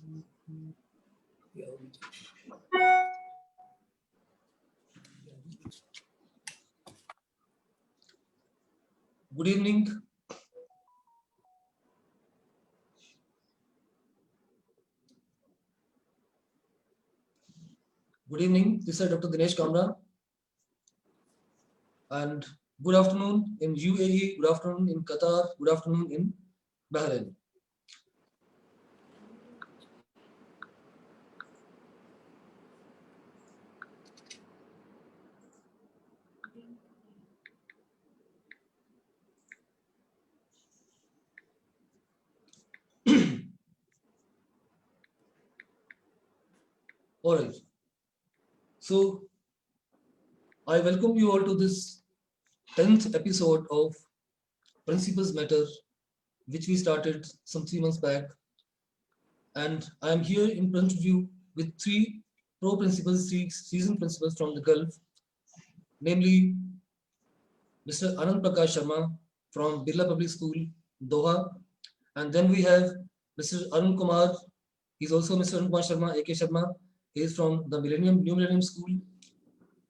Good evening. Good evening. This is Dr. Dinesh Kamra. And good afternoon in UAE, good afternoon in Qatar, good afternoon in Bahrain. All right. So I welcome you all to this 10th episode of Principles Matter, which we started some 3 months back. And I am here in front of you with 3 pro principals, 3 seasoned principals from the Gulf, namely Mr. Arun Sharma from Birla Public School, Doha. And then we have Mr. Arun Kumar. He's also Mr. Arun Kumar Sharma, AK Sharma. He is from the Millennium, New Millennium School.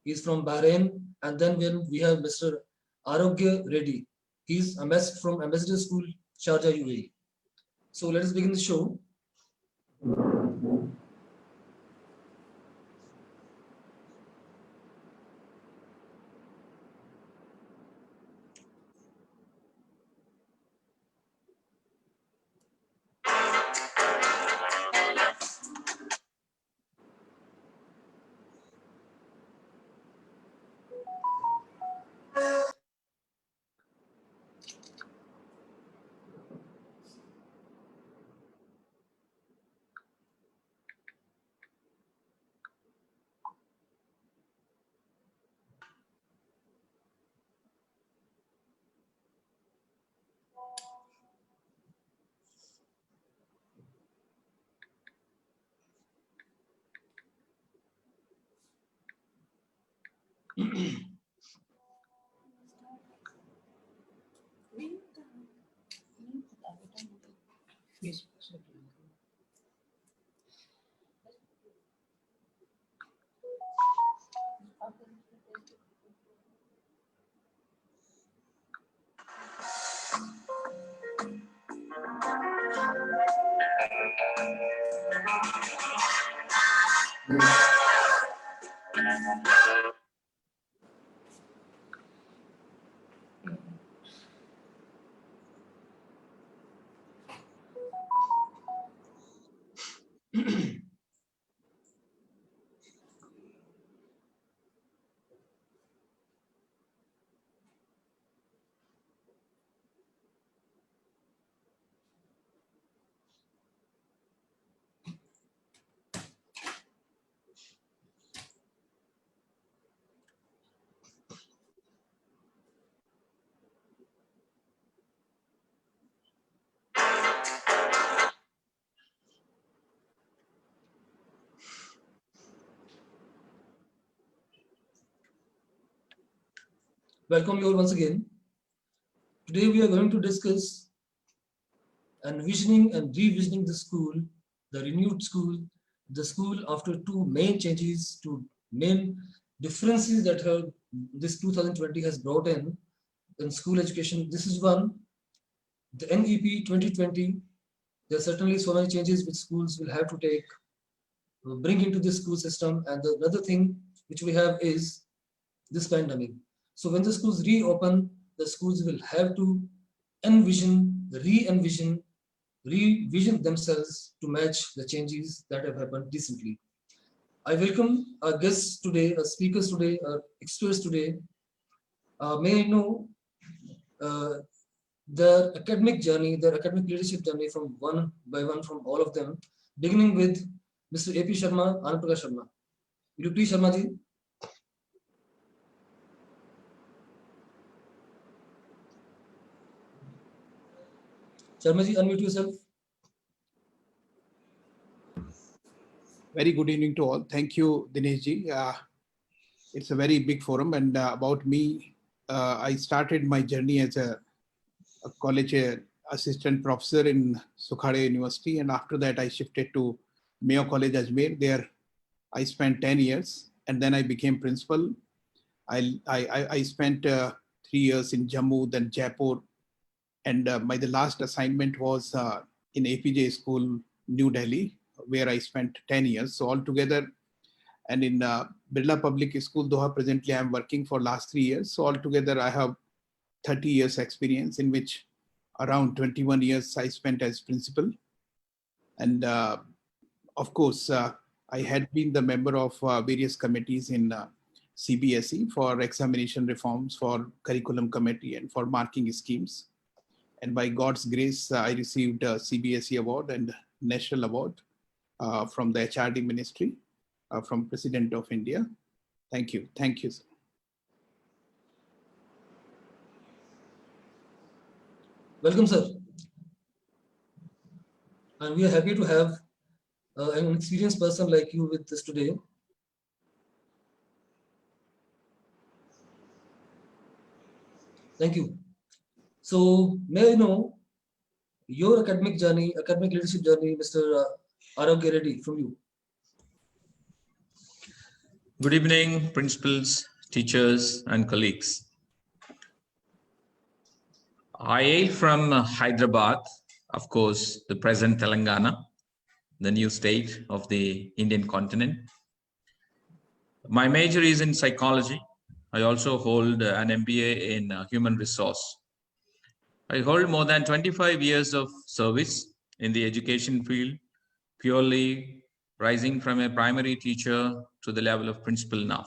He's from Bahrain. And then we have Mr. Arogya Reddy. He's from Ambassador School, Sharjah, UAE. So let us begin the show. Welcome you all once again. Today we are going to discuss envisioning and revisioning the school, the renewed school, the school after 2 main changes, 2 main differences that this 2020 has brought in school education. This is one, the NEP 2020. There are certainly so many changes which schools will have to bring into the school system. And the other thing which we have is this pandemic. So when the schools reopen, the schools will have to re-envision, revision themselves to match the changes that have happened recently. I welcome our guests today, our speakers today, our experts today. May I know their academic journey, their academic leadership journey from one by one from all of them, beginning with Mr. AP Sharma, Anand Sharma. Will you please, Sharma ji? Sharma ji, unmute yourself. Very good evening to all. Thank you, Dinesh ji. It's a very big forum, and about me, I started my journey as a college assistant professor in Sukhare University, and after that I shifted to Mayo College, Ajmer. There I spent 10 years and then I became principal. I spent 3 years in Jammu, then Jaipur. And the last assignment was in APJ School, New Delhi, where I spent 10 years. So altogether, and in Birla Public School, Doha, presently I'm working for last 3 years. So altogether, I have 30 years experience, in which around 21 years I spent as principal. And of course, I had been the member of various committees in CBSE for examination reforms, for curriculum committee, and for marking schemes. And by God's grace, I received a CBSE award and national award from the HRD ministry, from President of India. Thank you. Thank you, sir. Welcome, sir. And we are happy to have an experienced person like you with us today. Thank you. So, may I know your academic journey, academic leadership journey, Mr. Arogya Reddy, from you? Good evening, principals, teachers, and colleagues. I hail from Hyderabad, of course, the present Telangana, the new state of the Indian continent. My major is in psychology. I also hold an MBA in human resource. I hold more than 25 years of service in the education field, purely rising from a primary teacher to the level of principal now.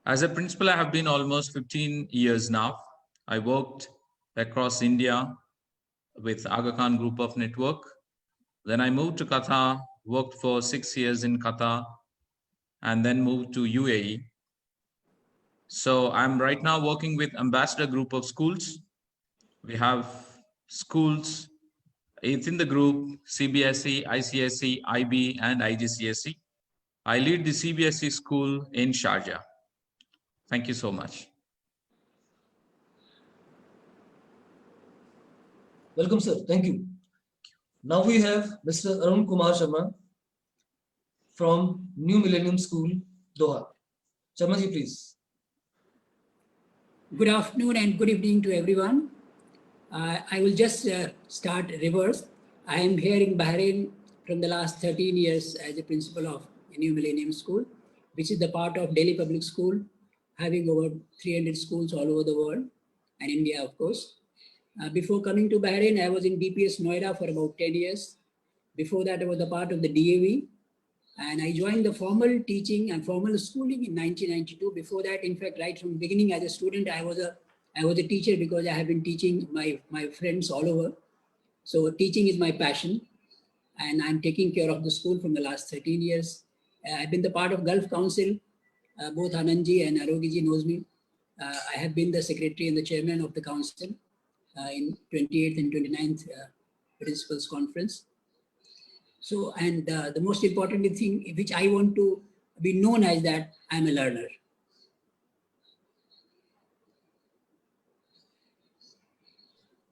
As a principal, I have been almost 15 years now. I worked across India with Aga Khan Group of Network. Then I moved to Qatar, worked for 6 years in Qatar, and then moved to UAE. So I'm right now working with Ambassador Group of Schools. We have schools within the group, CBSE, ICSE, IB, and IGCSE. I lead the CBSE school in Sharjah. Thank you so much. Welcome, sir. Thank you. Now we have Mr. Arun Kumar Sharma from New Millennium School, Doha. Sharma ji, please. Good afternoon and good evening to everyone. I will just start reverse. I am here in Bahrain from the last 13 years as a principal of New Millennium School, which is the part of Delhi Public School, having over 300 schools all over the world and India, of course. Before coming to Bahrain, I was in DPS Noida for about 10 years. Before that, I was a part of the DAV, and I joined the formal teaching and formal schooling in 1992. Before that, in fact, right from the beginning as a student, I was a teacher because I have been teaching my friends all over. So teaching is my passion, and I'm taking care of the school from the last 13 years. I've been the part of Gulf Council. Both Anandji and Arogiji knows me. I have been the secretary and the chairman of the council in 28th and 29th Principals Conference. So, and the most important thing which I want to be known as that I'm a learner.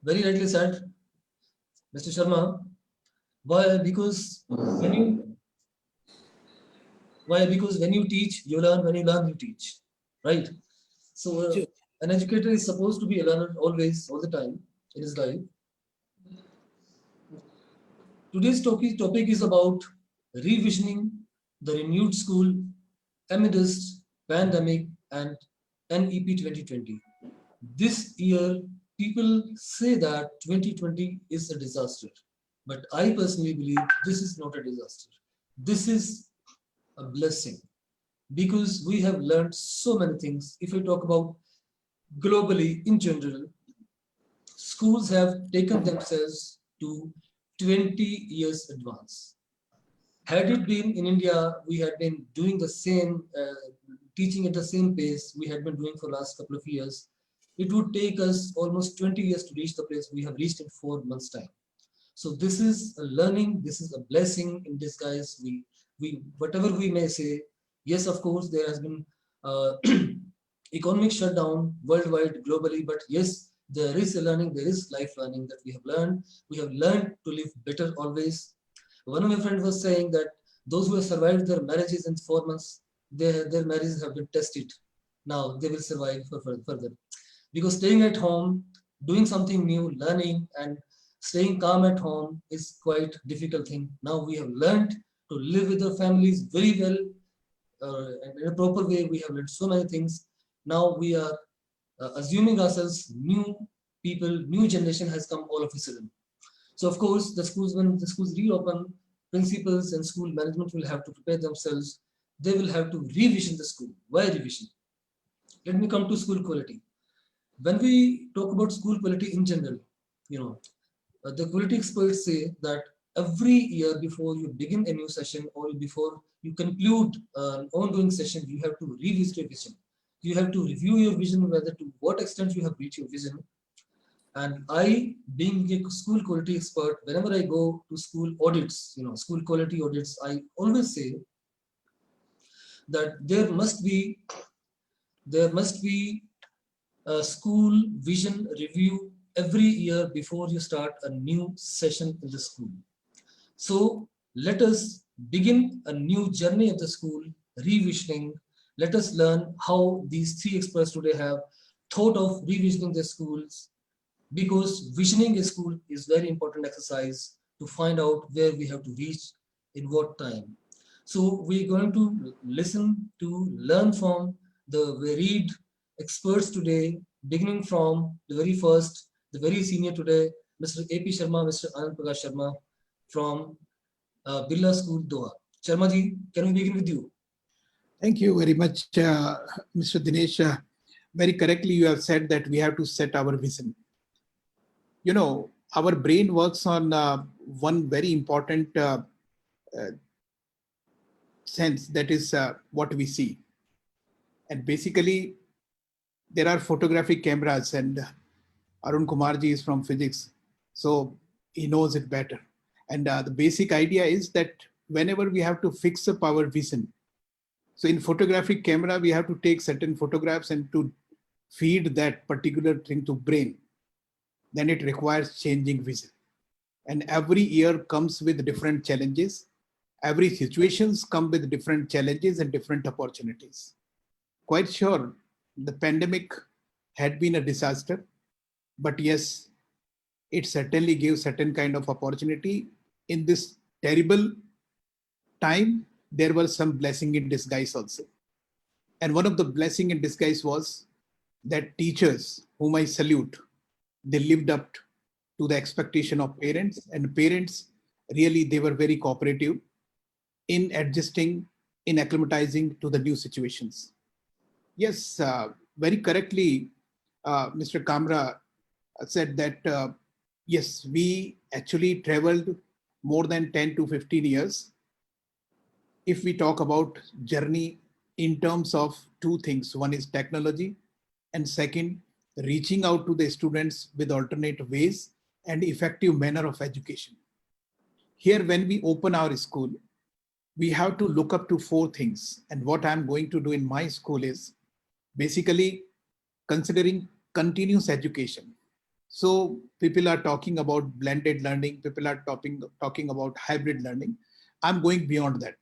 Very rightly said, Mr. Sharma. Why? Because when you teach, you learn. When you learn, you teach. Right? So Sure. an educator is supposed to be a learner always, all the time in his life. Today's topic is about revisioning the renewed school amidst pandemic and NEP 2020. This year, people say that 2020 is a disaster, but I personally believe this is not a disaster. This is a blessing because we have learned so many things. If we talk about globally in general, schools have taken themselves to 20 years advance. Had it been in India, we had been doing the same, teaching at the same pace we had been doing for the last couple of years. It would take us almost 20 years to reach the place we have reached in 4 months' time. So this is a learning, this is a blessing in disguise. We whatever we may say, yes, of course, there has been economic shutdown worldwide, globally, but yes, there is a learning, there is life learning that we have learned. We have learned to live better always. One of my friends was saying that those who have survived their marriages in 4 months, their marriages have been tested. Now they will survive for further. Because staying at home, doing something new, learning and staying calm at home is quite difficult thing. Now we have learned to live with our families very well, and in a proper way. We have learned so many things. Now we are assuming ourselves new people, new generation has come all of a sudden. So of course, when the schools reopen, principals and school management will have to prepare themselves. They will have to revision the school. Why revision? Let me come to school quality. When we talk about school quality in general, you know, the quality experts say that every year before you begin a new session or before you conclude an ongoing session, you have to revisit your vision. You have to review your vision, whether to what extent you have reached your vision. And I, being a school quality expert, whenever I go to school audits, school quality audits, I always say that there must be a school vision review every year before you start a new session in the school. So let us begin a new journey of the school, revisioning. Let us learn how these three experts today have thought of revisioning their schools, because visioning a school is very important exercise to find out where we have to reach in what time. So we're going to listen to learn from the varied experts today, beginning from the very first, the very senior today, Mr. AP Sharma, Mr. Anand Prakash Sharma from Birla School, Doha. Sharma ji, can we begin with you? Thank you very much, Mr. Dinesh. Very correctly, you have said that we have to set our vision. Our brain works on one very important sense, that is what we see. And basically, there are photographic cameras, and Arun Kumarji is from physics, so he knows it better. And the basic idea is that whenever we have to fix up our vision, so in photographic camera, we have to take certain photographs and to feed that particular thing to brain, then it requires changing vision. And every year comes with different challenges. Every situations come with different challenges and different opportunities. Quite sure the pandemic had been a disaster, but yes, it certainly gave certain kind of opportunity. In this terrible time, there was some blessing in disguise also. And one of the blessing in disguise was that teachers, whom I salute, they lived up to the expectation of parents, and parents really, they were very cooperative in adjusting, in acclimatizing to the new situations. Yes, very correctly, Mr. Kamra said that, yes, we actually traveled more than 10 to 15 years. If we talk about journey in terms of two things, one is technology, and second, reaching out to the students with alternate ways and effective manner of education. Here, when we open our school, we have to look up to four things. And what I'm going to do in my school is basically considering continuous education. So people are talking about blended learning, people are talking about hybrid learning. I'm going beyond that,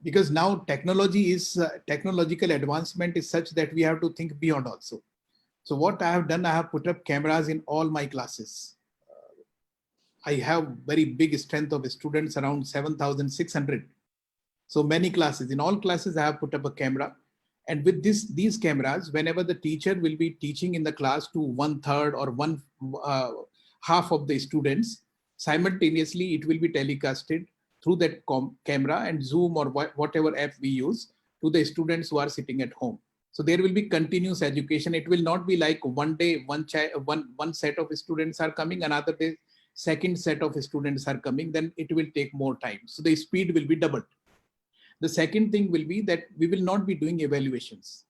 because now technological advancement is such that we have to think beyond also. So what I have done, I have put up cameras in all my classes. I have very big strength of students, around 7,600. So many classes, in all classes, I have put up a camera. And with these cameras, whenever the teacher will be teaching in the class to 1/3 or one half of the students, simultaneously it will be telecasted through that camera and Zoom or whatever app we use to the students who are sitting at home. So there will be continuous education. It will not be like one day one set of students are coming, another day second set of students are coming, then it will take more time. So the speed will be doubled. The second thing will be that we will not be doing evaluations.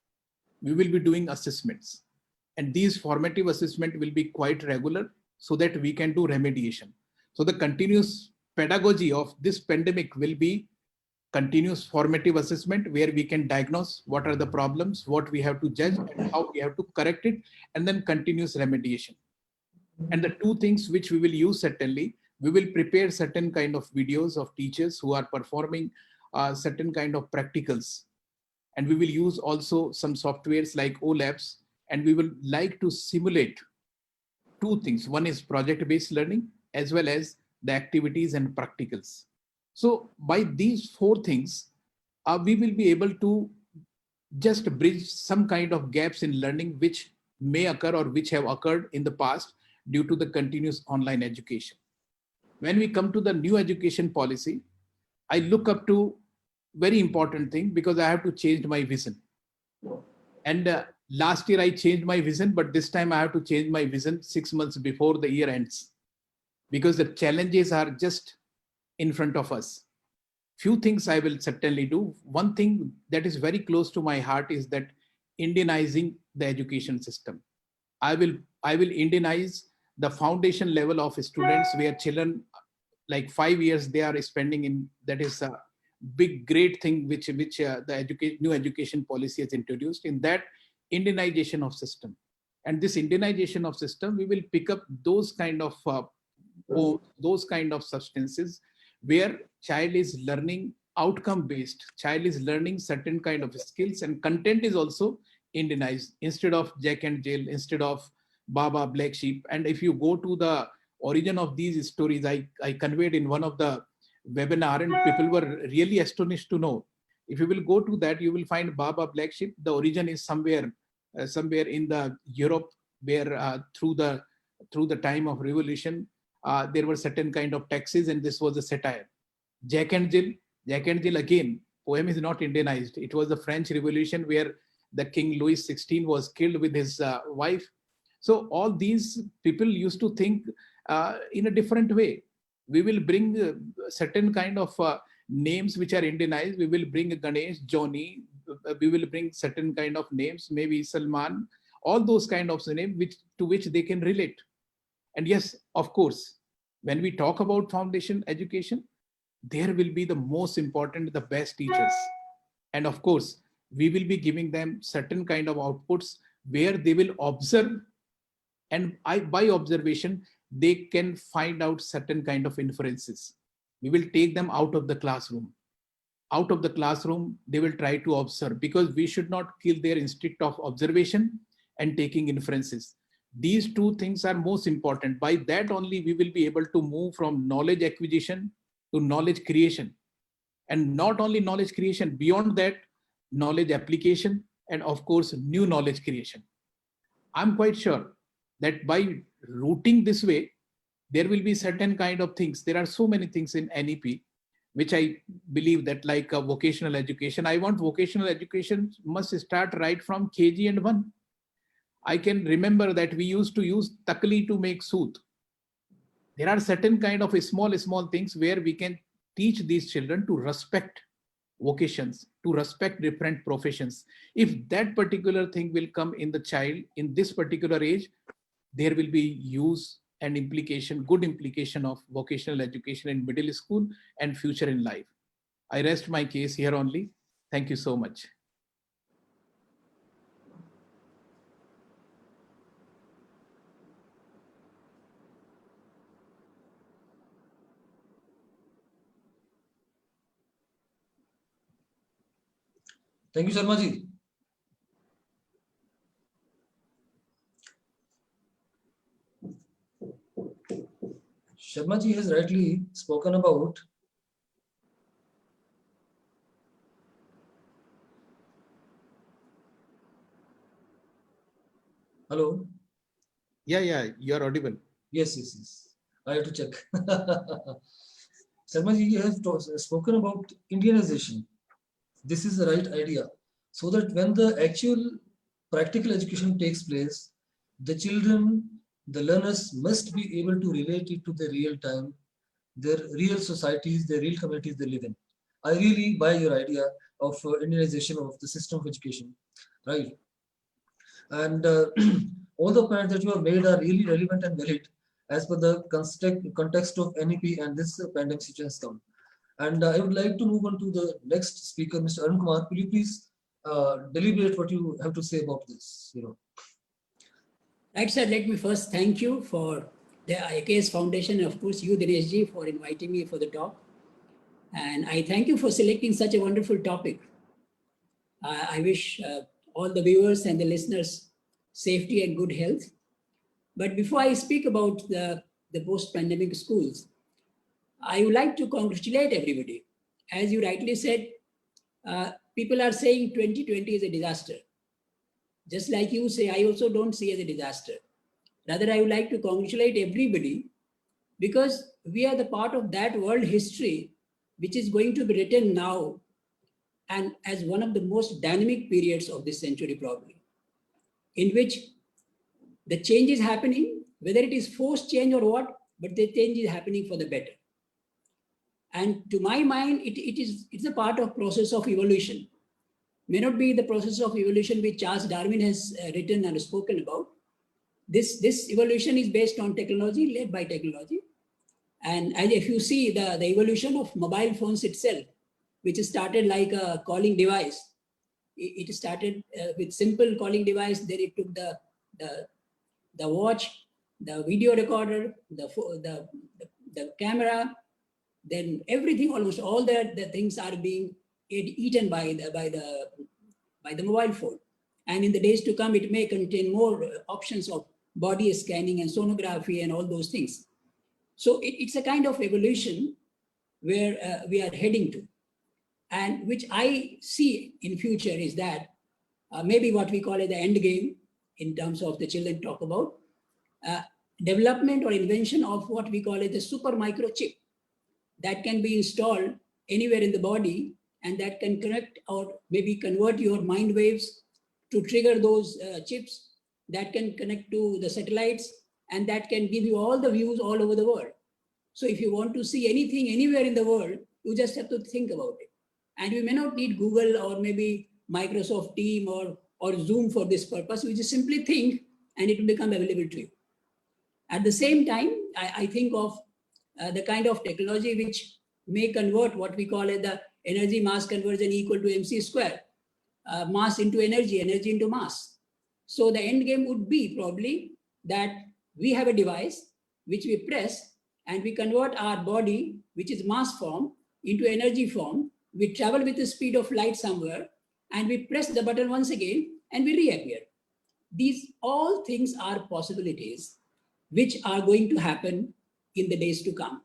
We will be doing assessments. And these formative assessment will be quite regular so that we can do remediation. So the continuous pedagogy of this pandemic will be continuous formative assessment, where we can diagnose what are the problems, what we have to judge, and how we have to correct it, and then continuous remediation. And the two things which we will use certainly, We will prepare certain kind of videos of teachers who are performing certain kind of practicals. And we will use also some softwares like OLabs, and we will like to simulate two things. One is project-based learning as well as the activities and practicals. So by these four things, we will be able to just bridge some kind of gaps in learning which may occur or which have occurred in the past due to the continuous online education. When we come to the new education policy, I look up to very important thing because I have to change my vision. And last year I changed my vision, but this time I have to change my vision 6 months before the year ends because the challenges are just in front of us. Few things I will certainly do. One thing that is very close to my heart is that Indianizing the education system. I will Indianize the foundation level of students where children like 5 years they are spending in. That is a big great thing which the new education policy has introduced in that Indianization of system. And this Indianization of system, we will pick up those kind of those kind of substances where child is learning outcome based, child is learning certain kind of skills, and content is also Indianized instead of Jack and Jill, instead of Baba Black Sheep. And if you go to the origin of these stories, I conveyed in one of the webinar, and people were really astonished to know. If you will go to that, you will find Baba Black Sheep. The origin is somewhere in the Europe, where through the time of revolution, there were certain kind of taxes, and this was a satire. Jack and Jill again, poem is not Indianized. It was the French Revolution where the King Louis XVI was killed with his wife. So all these people used to think in a different way. We will bring certain kind of names which are Indianized. We will bring Ganesh, Johnny. We will bring certain kind of names, maybe Salman. All those kind of names to which they can relate. And yes, of course, when we talk about foundation education, there will be the most important, the best teachers. And of course, we will be giving them certain kind of outputs where they will observe, and by observation, they can find out certain kind of inferences. We will take them out of the classroom. Out of the classroom, they will try to observe, because we should not kill their instinct of observation and taking inferences. These two things are most important. By that only we will be able to move from knowledge acquisition to knowledge creation. And not only knowledge creation, beyond that, knowledge application, and of course, new knowledge creation. I'm quite sure that by routing this way, there will be certain kind of things. There are so many things in NEP, which I believe that, like vocational education, I want vocational education must start right from KG and 1. I can remember that we used to use takli to make sooth. There are certain kind of small things where we can teach these children to respect vocations, to respect different professions. If that particular thing will come in the child in this particular age, there will be use and implication, good implication of vocational education in middle school and future in life. I rest my case here only. Thank you so much. Thank you, Sharma ji. Sharma ji has rightly spoken about hello. Yeah, you are audible. Yes. I have to check. Sharma ji has spoken about Indianization. This is the right idea, so that when the actual practical education takes place, the children, the learners must be able to relate it to the real time, their real societies, their real communities they live in. I really buy your idea of Indianization of the system of education, right? And all the points that you have made are really relevant and valid as per the context of NEP and this pandemic situation has come. And I would like to move on to the next speaker, Mr. Arun Kumar. Will you please deliberate what you have to say about this? Right, sir. Let me first thank you for the IKS Foundation, and of course you, Dinesh ji, for inviting me for the talk. And I thank you for selecting such a wonderful topic. I wish all the viewers and the listeners safety and good health. But before I speak about the post-pandemic schools, I would like to congratulate everybody. As you rightly said, people are saying 2020 is a disaster. Just like you say, I also don't see it as a disaster. Rather, I would like to congratulate everybody because we are the part of that world history which is going to be written now and as one of the most dynamic periods of this century probably, in which the change is happening, whether it is forced change or what, but the change is happening for the better. And to my mind, it's a part of process of evolution. May not be the process of evolution which Charles Darwin has written and spoken about. This evolution is based on technology, led by technology. And if you see the evolution of mobile phones itself, which started like a calling device, it started with simple calling device, then it took the watch, the video recorder, the camera, then everything, almost all the things are being eaten by the mobile phone. And in the days to come, it may contain more options of body scanning and sonography and all those things. So it's a kind of evolution where we are heading to. And which I see in future is that maybe what we call it the end game in terms of the children talk about, development or invention of what we call it the super microchip that can be installed anywhere in the body and that can connect or maybe convert your mind waves to trigger those chips that can connect to the satellites and that can give you all the views all over the world. So if you want to see anything anywhere in the world, you just have to think about it. And you may not need Google or maybe Microsoft Team or Zoom for this purpose. You just simply think and it will become available to you. At the same time, I think of the kind of technology which may convert what we call it the energy mass conversion equal to mc square, mass into energy, energy into mass. So the end game would be probably that we have a device which we press and we convert our body, which is mass form, into energy form. We travel with the speed of light somewhere and we press the button once again and we reappear. These all things are possibilities which are going to happen in the days to come.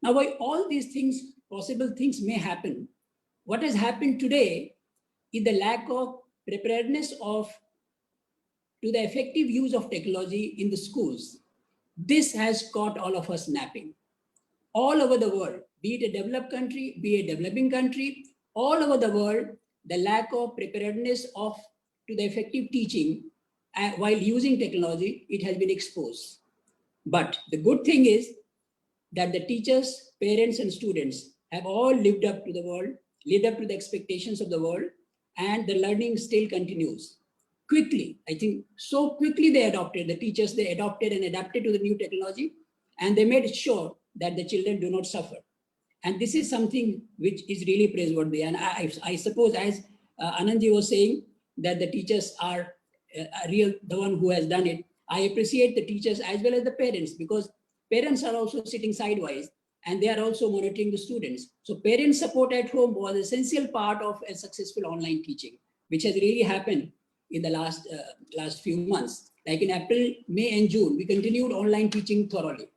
Now, while all these things, possible things may happen, what has happened today is the lack of preparedness to the effective use of technology in the schools. This has caught all of us napping. All over the world, be it a developed country, be a developing country, all over the world, the lack of preparedness to the effective teaching while using technology, it has been exposed. But the good thing is that the teachers, parents, and students have all lived up to the world, lived up to the expectations of the world, and the learning still continues. Quickly, I think so quickly they adopted, the teachers, they adopted and adapted to the new technology, and they made sure that the children do not suffer. And this is something which is really praiseworthy. And I suppose, as Anandji was saying, that the teachers are the one who has done it. I appreciate the teachers as well as the parents, because parents are also sitting sidewise and they are also monitoring the students. So parent support at home was an essential part of a successful online teaching, which has really happened in the last few months. Like in April, May, and June, we continued online teaching thoroughly.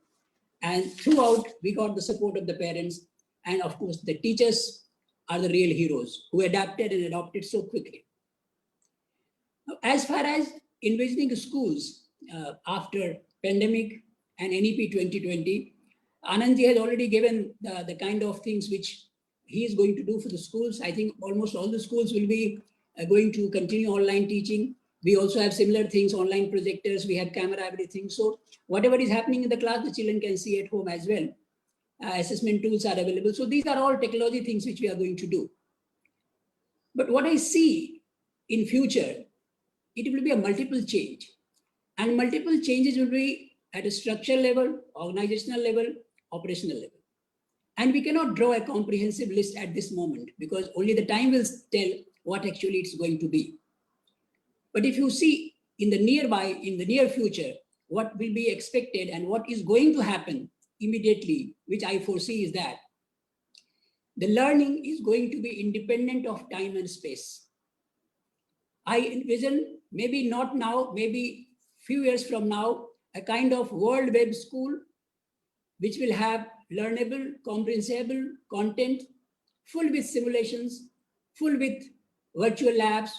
And throughout, we got the support of the parents. And of course, the teachers are the real heroes who adapted and adopted so quickly. Now, as far as envisioning schools after pandemic and NEP 2020, Anandji has already given the kind of things which he is going to do for the schools. I think almost all the schools will be going to continue online teaching. We also have similar things, online projectors, we have camera, everything. So whatever is happening in the class, the children can see at home as well. Assessment tools are available. So these are all technology things which we are going to do. But what I see in future, it will be a multiple change. And multiple changes will be at a structural level, organizational level, operational level. And we cannot draw a comprehensive list at this moment because only the time will tell what actually it's going to be. But if you see in the near future, what will be expected and what is going to happen immediately, which I foresee, is that the learning is going to be independent of time and space. I envision, maybe not now, maybe few years from now, a kind of world web school which will have learnable, comprehensible content, full with simulations, full with virtual labs,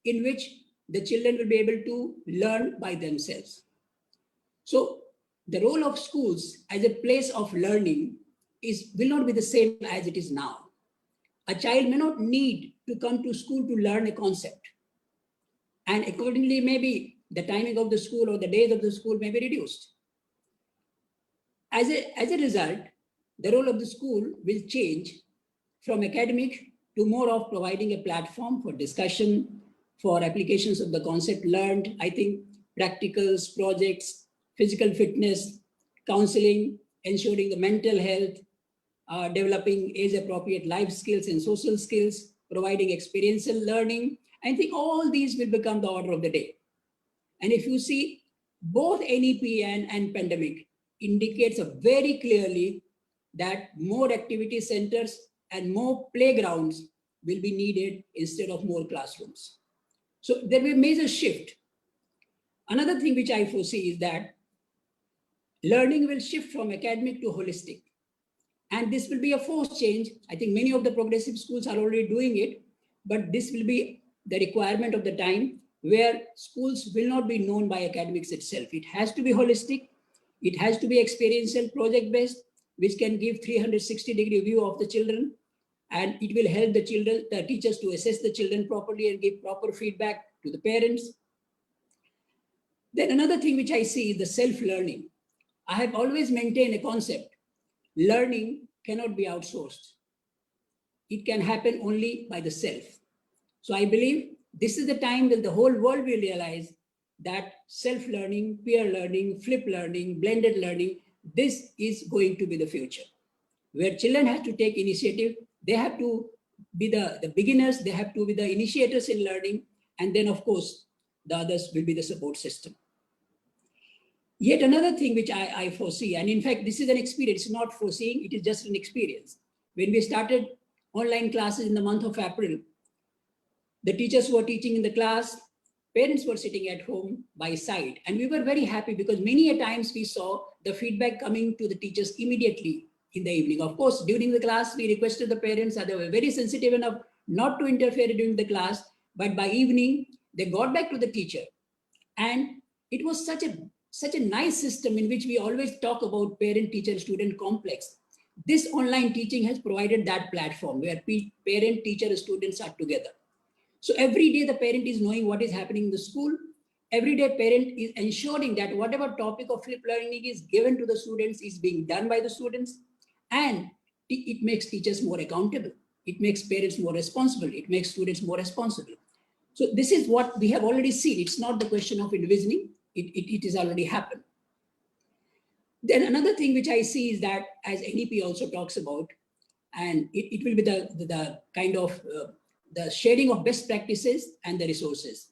in which the children will be able to learn by themselves. So the role of schools as a place of learning will not be the same as it is now. A child may not need to come to school to learn a concept. And accordingly, maybe the timing of the school or the days of the school may be reduced. As a result, the role of the school will change from academic to more of providing a platform for discussion, for applications of the concept learned. I think practicals, projects, physical fitness, counseling, ensuring the mental health, developing age-appropriate life skills and social skills, providing experiential learning. I think all these will become the order of the day. And if you see, both NEP and Pandamic indicates very clearly that more activity centers and more playgrounds will be needed instead of more classrooms. So there will be a major shift. Another thing which I foresee is that learning will shift from academic to holistic. And this will be a forced change. I think many of the progressive schools are already doing it, but this will be the requirement of the time, where schools will not be known by academics itself. It has to be holistic. It has to be experiential, project-based, which can give 360-degree view of the children. And it will help the teachers to assess the children properly and give proper feedback to the parents. Then another thing which I see is the self-learning. I have always maintained a concept: learning cannot be outsourced. It can happen only by the self. So I believe this is the time that the whole world will realize that self-learning, peer learning, flip learning, blended learning, this is going to be the future, where children have to take initiative. They have to be the beginners, they have to be the initiators in learning, and then of course, the others will be the support system. Yet another thing which I foresee, and in fact, this is an experience, not foreseeing, it is just an experience. When we started online classes in the month of April, the teachers who were teaching in the class, parents were sitting at home by side. And we were very happy because many a times we saw the feedback coming to the teachers immediately in the evening. Of course, during the class, we requested the parents that they were very sensitive enough not to interfere during the class, but by evening, they got back to the teacher. And it was such a nice system in which we always talk about parent, teacher, student complex. This online teaching has provided that platform where parent, teacher, and students are together. So every day the parent is knowing what is happening in the school. Every day parent is ensuring that whatever topic of flip learning is given to the students is being done by the students. And it makes teachers more accountable. It makes parents more responsible. It makes students more responsible. So this is what we have already seen. It's not the question of envisioning. It has already happened. Then another thing which I see is that, as NEP also talks about, and it will be the kind of the sharing of best practices and the resources.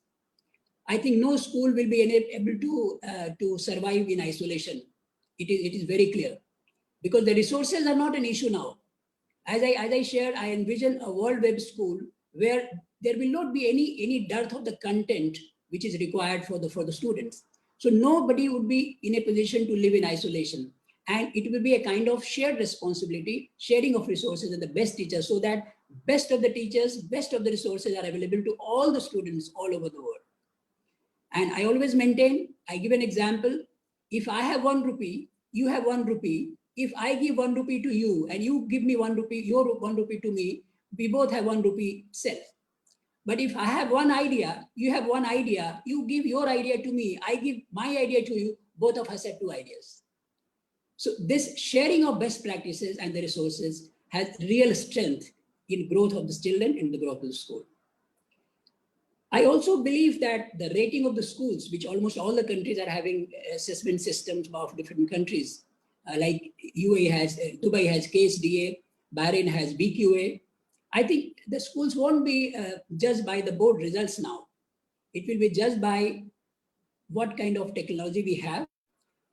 I think no school will be able to survive in isolation. It is very clear, because the resources are not an issue now. As I shared, I envision a world web school where there will not be any dearth of the content which is required for the students. So nobody would be in a position to live in isolation. And it will be a kind of shared responsibility, sharing of resources and the best teachers, so that best of the teachers, best of the resources are available to all the students all over the world. And I always maintain, I give an example. If I have 1 rupee, you have 1 rupee. If I give 1 rupee to you and you give me 1 rupee, your 1 rupee to me, we both have 1 rupee self. But if I have one idea, you have one idea, you give your idea to me, I give my idea to you, both of us have 2 ideas. So this sharing of best practices and the resources has real strength in growth of the children and the growth of the school. I also believe that the rating of the schools, which almost all the countries are having assessment systems of different countries, like UAE has, Dubai has KSDA, Bahrain has BQA. I think the schools won't be judged by the board results now. It will be judged by what kind of technology we have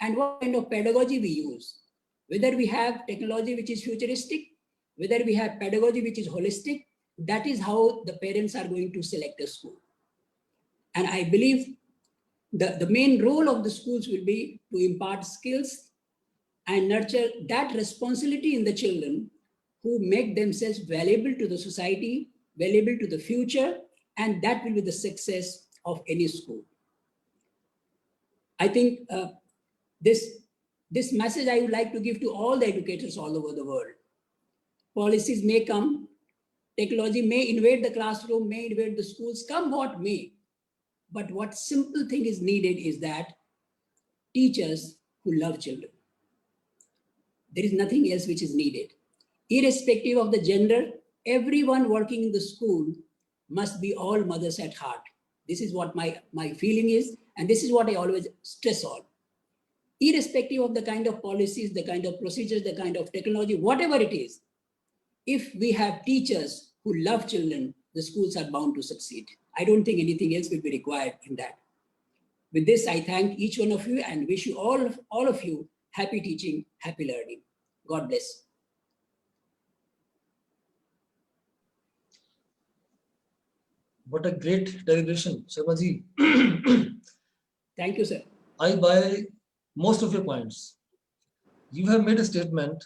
and what kind of pedagogy we use. Whether we have technology which is futuristic, whether we have pedagogy which is holistic, that is how the parents are going to select a school. And I believe the main role of the schools will be to impart skills and nurture that responsibility in the children who make themselves valuable to the society, valuable to the future, and that will be the success of any school. I think this message I would like to give to all the educators all over the world. Policies may come, technology may invade the classroom, may invade the schools, come what may. But what simple thing is needed is that teachers who love children. There is nothing else which is needed. Irrespective of the gender, everyone working in the school must be all mothers at heart. This is what my feeling is, and this is what I always stress on. Irrespective of the kind of policies, the kind of procedures, the kind of technology, whatever it is, if we have teachers who love children, the schools are bound to succeed. I don't think anything else will be required in that. With this, I thank each one of you and wish you all of you happy teaching, happy learning. God bless. What a great deliberation, Sharma ji. Thank you, sir. I buy most of your points. You have made a statement,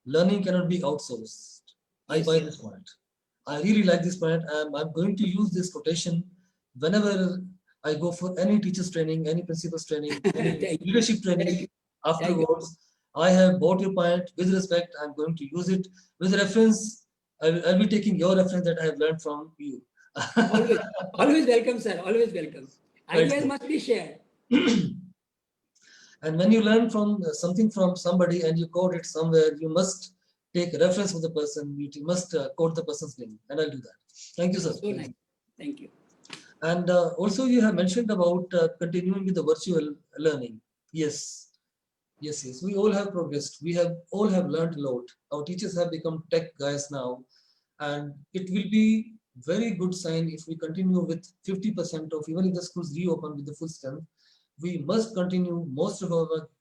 learning cannot be outsourced. I Yes, buy sir. this point. I really like this point. I'm going to use this quotation whenever I go for any teacher's training, any principal's training, any Thank you. leadership Thank training. you. Afterwards, I have bought your point with respect. I'm going to use it with reference. I'll be taking your reference that I have learned from you. Always, always welcome, sir. Always welcome. Right, Ideas sir. must be shared. And when you learn from something from somebody and you quote it somewhere, you must take reference of the person. You must quote the person's name, and I'll do that. Thank you, sir. So nice. Thank you. And also, you have mentioned about continuing with the virtual learning. Yes, yes. We all have progressed. We have all have learned a lot. Our teachers have become tech guys now, and it will be very good sign if we continue with 50% of, even if the schools reopen with the full strength, we must continue most of our work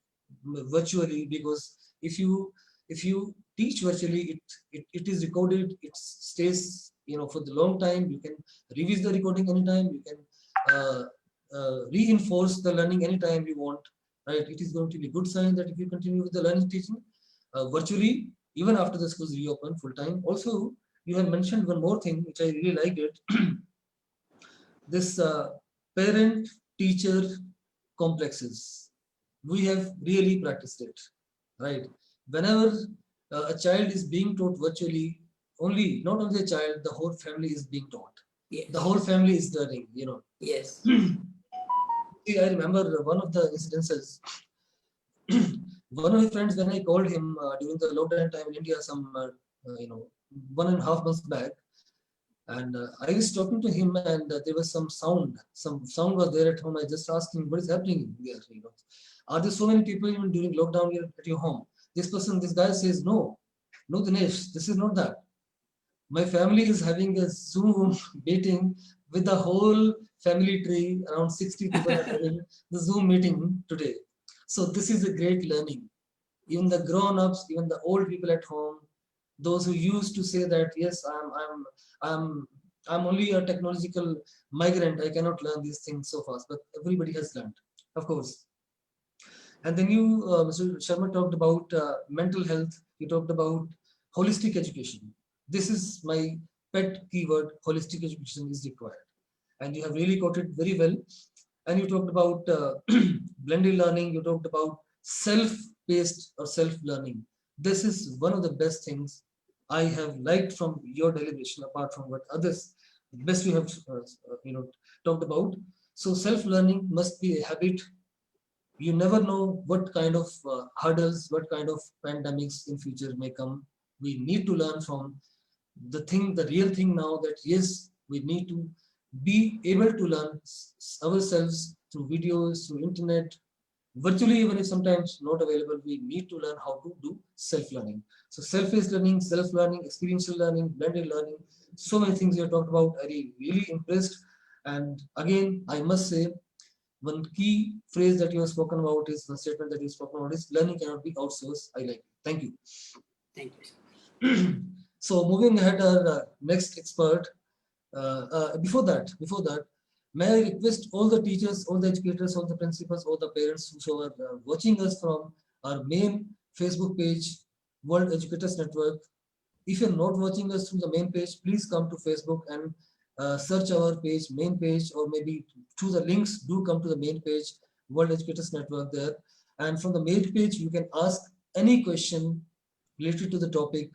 virtually, because if you teach virtually, it is recorded, it stays for the long time. You can revise the recording anytime, you can reinforce the learning anytime you want, right? It is going to be a good sign that if you continue with the learning teaching virtually, even after the schools reopen full time. Also, you have mentioned one more thing which I really liked it. This parent teacher complexes, we have really practiced it, right? Whenever a child is being taught virtually, not only the child, the whole family is being taught. Yes. The whole family is learning. Yes. See, I remember one of the incidences. One of my friends, when I called him during the lockdown time in India, some 1.5 months back, and I was talking to him, and there was some sound was there at home. I just asked him, what is happening here? Are there so many people even during lockdown here at your home? This guy says, no, Dinesh, this is not that. My family is having a Zoom meeting with the whole family tree. Around 60 people are having the Zoom meeting today. So this is a great learning. Even the grown-ups, even the old people at home, those who used to say that, yes, I'm only a technological migrant, I cannot learn these things so fast, but everybody has learned, of course. And then you, Mr. Sharma, talked about mental health. You talked about holistic education. This is my pet keyword. Holistic education is required, and you have really quoted very well. And you talked about blended learning. You talked about self-paced or self-learning. This is one of the best things I have liked from your deliberation, apart from what others best we have talked about. So self-learning must be a habit. You never know what kind of hurdles, what kind of pandemics in future may come. We need to learn from the real thing now, that yes, we need to be able to learn ourselves through videos, through internet, virtually, even if sometimes not available. We need to learn how to do self-learning. So self-paced learning, self-learning, experiential learning, blended learning, so many things you have talked about. I really impressed. And again, I must say, one key phrase that you have spoken about is, one statement that you have spoken about is, learning cannot be outsourced. I like it. Thank you. Thank you. So moving ahead, our next expert. Before that, may I request all the teachers, all the educators, all the principals, all the parents who are watching us from our main Facebook page, World Educators Network. If you're not watching us through the main page, please come to Facebook and search our page, main page, or maybe through the links, do come to the main page, World Educators Network there. And from the main page, you can ask any question related to the topic,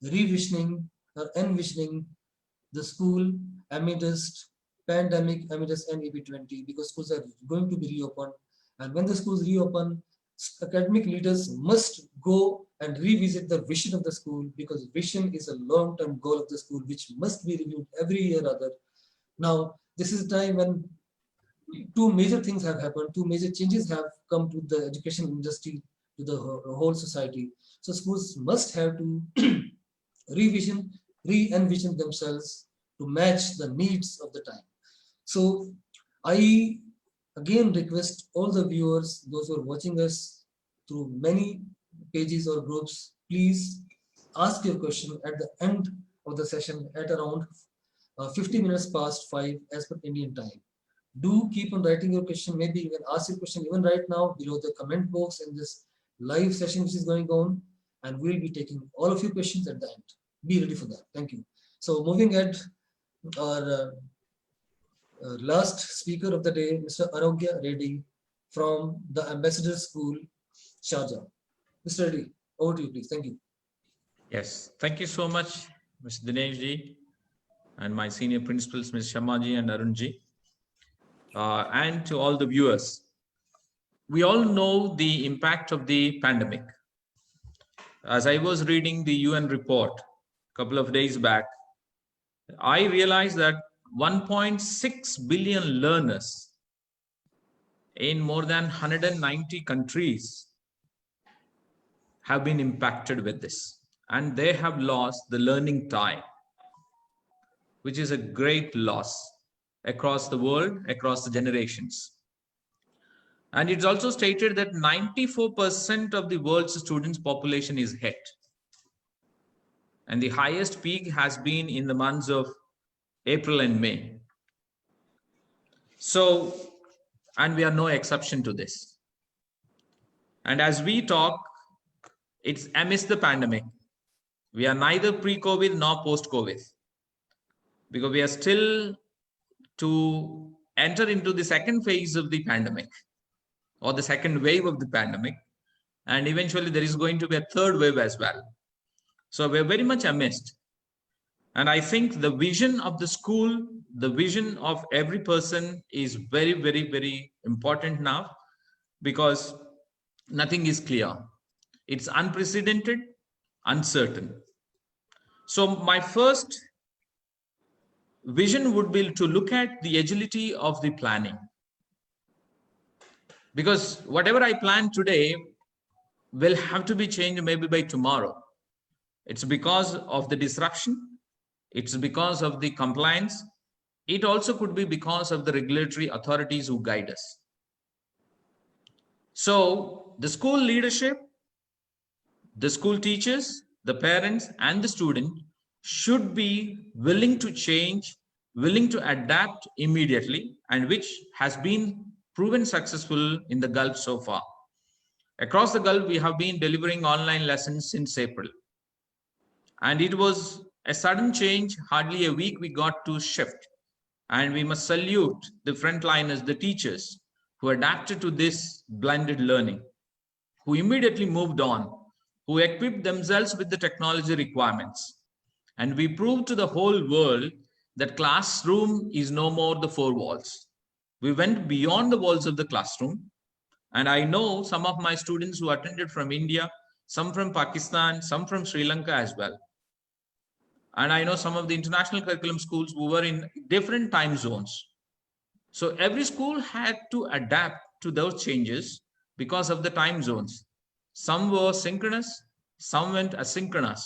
revisioning or envisioning the school amidst pandemic, amidst NEP20, because schools are going to be reopened. And when the schools reopen, academic leaders must go and revisit the vision of the school, because vision is a long-term goal of the school, which must be reviewed every year rather. Now, this is a time when two major things have happened, two major changes have come to the education industry, to the whole society. So schools must have to revision, re-envision themselves to match the needs of the time. So I again request all the viewers, those who are watching us through many pages or groups, please ask your question at the end of the session at around 50 minutes past 5 as per Indian time. Do keep on writing your question. Maybe you can ask your question even right now below the comment box in this live session which is going on, and we'll be taking all of your questions at the end. Be ready for that. Thank you. So moving ahead, our last speaker of the day, Mr. Arogya Reddy from the Ambassador School, Sharjah. Mr. Reddy, over to you, please. Thank you. Yes, thank you so much, Mr. Dinesh ji, and my senior principals, Ms. Sharma ji and Arun ji, and to all the viewers. We all know the impact of the pandemic. As I was reading the UN report a couple of days back, I realized that 1.6 billion learners in more than 190 countries have been impacted with this, and they have lost the learning tie, which is a great loss across the world, across the generations. And it's also stated that 94% of the world's students' population is hit. And the highest peak has been in the months of April and May. So, and we are no exception to this. And as we talk, it's amidst the pandemic. We are neither pre-COVID nor post-COVID, because we are still to enter into the second phase of the pandemic, or the second wave of the pandemic. And eventually there is going to be a third wave as well. So we're very much amidst. And I think the vision of the school, the vision of every person is very, very, very important now, because nothing is clear. It's unprecedented, uncertain. So my first vision would be to look at the agility of the planning. Because whatever I plan today will have to be changed maybe by tomorrow. It's because of the disruption. It's because of the compliance. It also could be because of the regulatory authorities who guide us. So the school leadership, the school teachers, the parents, and the student should be willing to change, willing to adapt immediately, and which has been proven successful in the Gulf so far. Across the Gulf, we have been delivering online lessons since April. And it was a sudden change. Hardly a week we got to shift. And we must salute the frontliners, the teachers, who adapted to this blended learning, who immediately moved on, who equipped themselves with the technology requirements. And we proved to the whole world that classroom is no more the four walls. We went beyond the walls of the classroom. And I know some of my students who attended from India, some from Pakistan, some from Sri Lanka as well. And I know some of the international curriculum schools who were in different time zones. So every school had to adapt to those changes because of the time zones. Some were synchronous, some went asynchronous.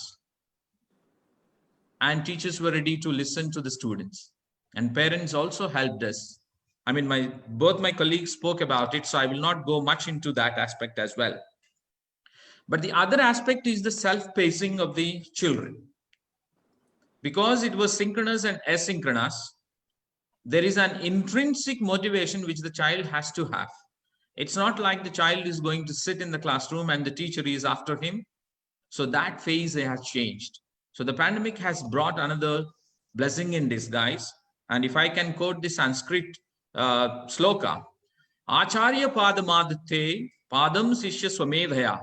And teachers were ready to listen to the students. And parents also helped us I mean, both my colleagues spoke about it, so I will not go much into that aspect as well. But the other aspect is the self-pacing of the children. Because it was synchronous and asynchronous, there is an intrinsic motivation which the child has to have. It's not like the child is going to sit in the classroom and the teacher is after him. So that phase has changed. So the pandemic has brought another blessing in disguise. And if I can quote the Sanskrit sloka, Acharya Padamadithe Padam Sishya Swamedhaya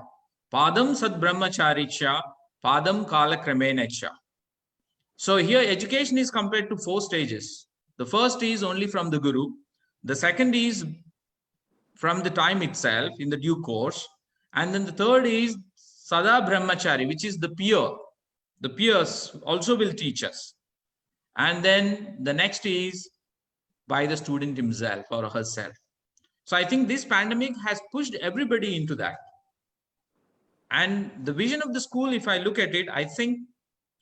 Padam Sad Brahmacharicha Padam Kala Kramenecha. So here education is compared to 4 stages. The first is only from the Guru. The second is from the time itself in the due course. And then the third is Sada Brahmachari, which is the peer. The peers also will teach us. And then the next is by the student himself or herself. So I think this pandemic has pushed everybody into that. And the vision of the school, if I look at it, I think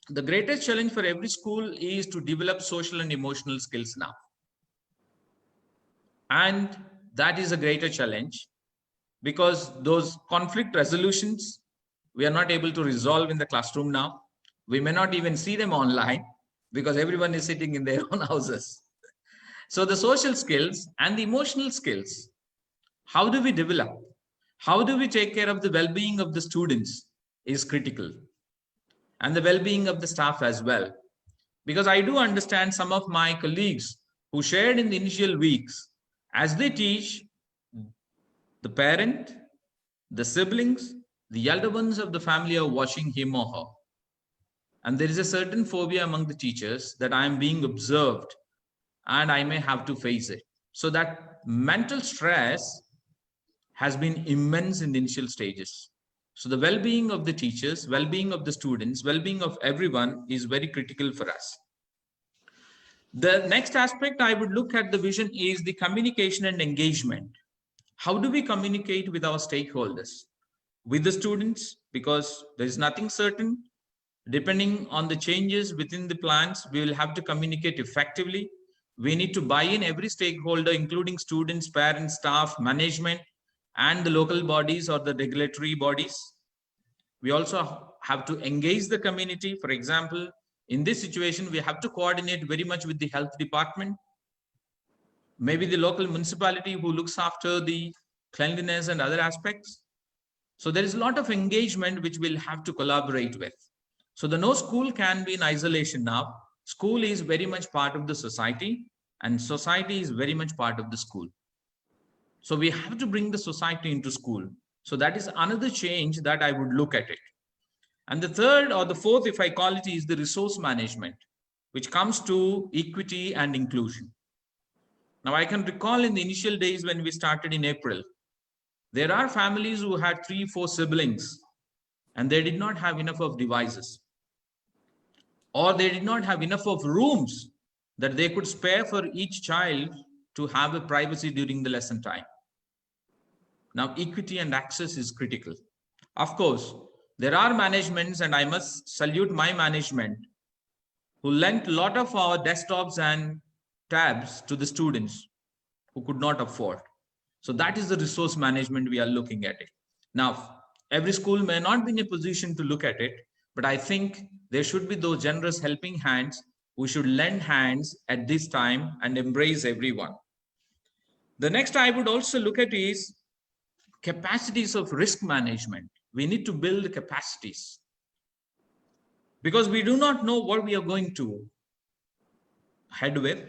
the greatest challenge for every school is to develop social and emotional skills now. And that is a greater challenge because those conflict resolutions, we are not able to resolve in the classroom now. We may not even see them online because everyone is sitting in their own houses. So the social skills and the emotional skills, how do we develop? How do we take care of the well-being of the students is critical. And the well-being of the staff as well. Because I do understand some of my colleagues who shared in the initial weeks, as they teach, the parent, the siblings, the elder ones of the family are watching him or her. And there is a certain phobia among the teachers that I am being observed and I may have to face it. So that mental stress has been immense in the initial stages. So the well-being of the teachers, well-being of the students, well-being of everyone is very critical for us. The next aspect I would look at the vision is the communication and engagement. How do we communicate with our stakeholders? With the students, because there is nothing certain. Depending on the changes within the plans, we will have to communicate effectively. We need to buy in every stakeholder, including students, parents, staff, management, and the local bodies or the regulatory bodies. We also have to engage the community. For example, in this situation, we have to coordinate very much with the health department, maybe the local municipality who looks after the cleanliness and other aspects. So there is a lot of engagement which we'll have to collaborate with. So the no school can be in isolation now. School is very much part of the society and society is very much part of the school. So we have to bring the society into school. So that is another change that I would look at it. And the third or the fourth, if I call it, is the resource management, which comes to equity and inclusion. Now I can recall in the initial days when we started in April, there are families who had 3-4 siblings and they did not have enough of devices or they did not have enough of rooms that they could spare for each child to have a privacy during the lesson time. Now, equity and access is critical. Of course, there are managements, and I must salute my management, who lent a lot of our desktops and tabs to the students who could not afford. So that is the resource management we are looking at it. Now, every school may not be in a position to look at it, but I think there should be those generous helping hands who should lend hands at this time and embrace everyone. The next I would also look at is capacities of risk management. We need to build capacities because we do not know what we are going to head with,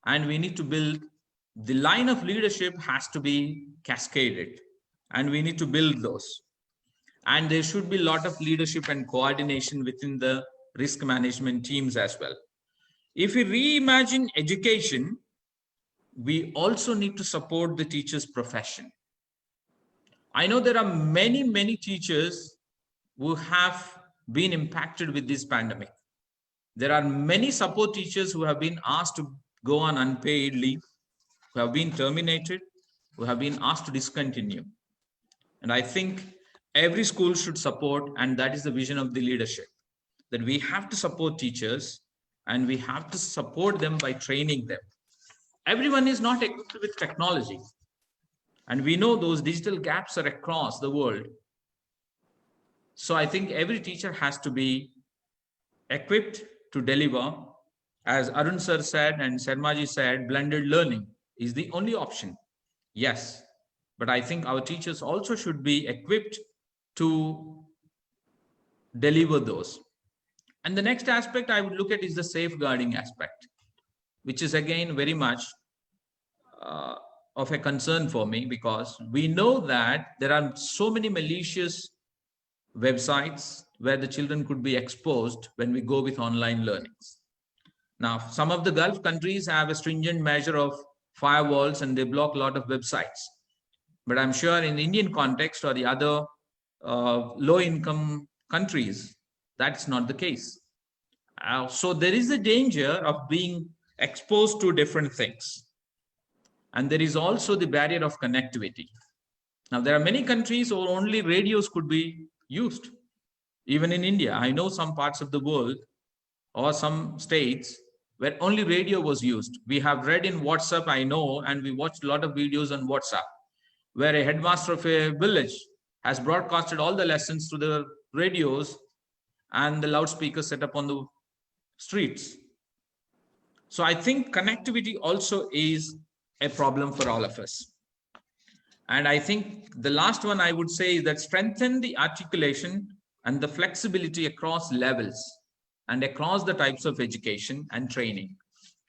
and we need to build. The line of leadership has to be cascaded and we need to build those. And there should be a lot of leadership and coordination within the risk management teams as well. If we reimagine education, we also need to support the teacher's profession. I know there are many teachers who have been impacted with this pandemic. There are many support teachers who have been asked to go on unpaid leave, who have been terminated, who have been asked to discontinue. And I think every school should support, and that is the vision of the leadership, that we have to support teachers and we have to support them by training them. everyone is not equipped with technology. And we know those digital gaps are across the world. So I think every teacher has to be equipped to deliver. As Arun sir said and Sharma said, blended learning is the only option. Yes, but I think our teachers also should be equipped to deliver those. And the next aspect I would look at is the safeguarding aspect, which is again very much of a concern for me, because we know that there are so many malicious websites where the children could be exposed when we go with online learnings. Now, some of the Gulf countries have a stringent measure of firewalls and they block a lot of websites. But I'm sure in the Indian context or the other low-income countries, that's not the case. So there is a danger of being exposed to different things. And there is also the barrier of connectivity. Now, there are many countries where only radios could be used. Even in India, I know some parts of the world or some states where only radio was used. We have read in WhatsApp, I know, and we watched a lot of videos on WhatsApp, where a headmaster of a village has broadcasted all the lessons to the radios and the loudspeakers set up on the streets. So I think connectivity also is a problem for all of us. And I think the last one I would say is that strengthen the articulation and the flexibility across levels and across the types of education and training.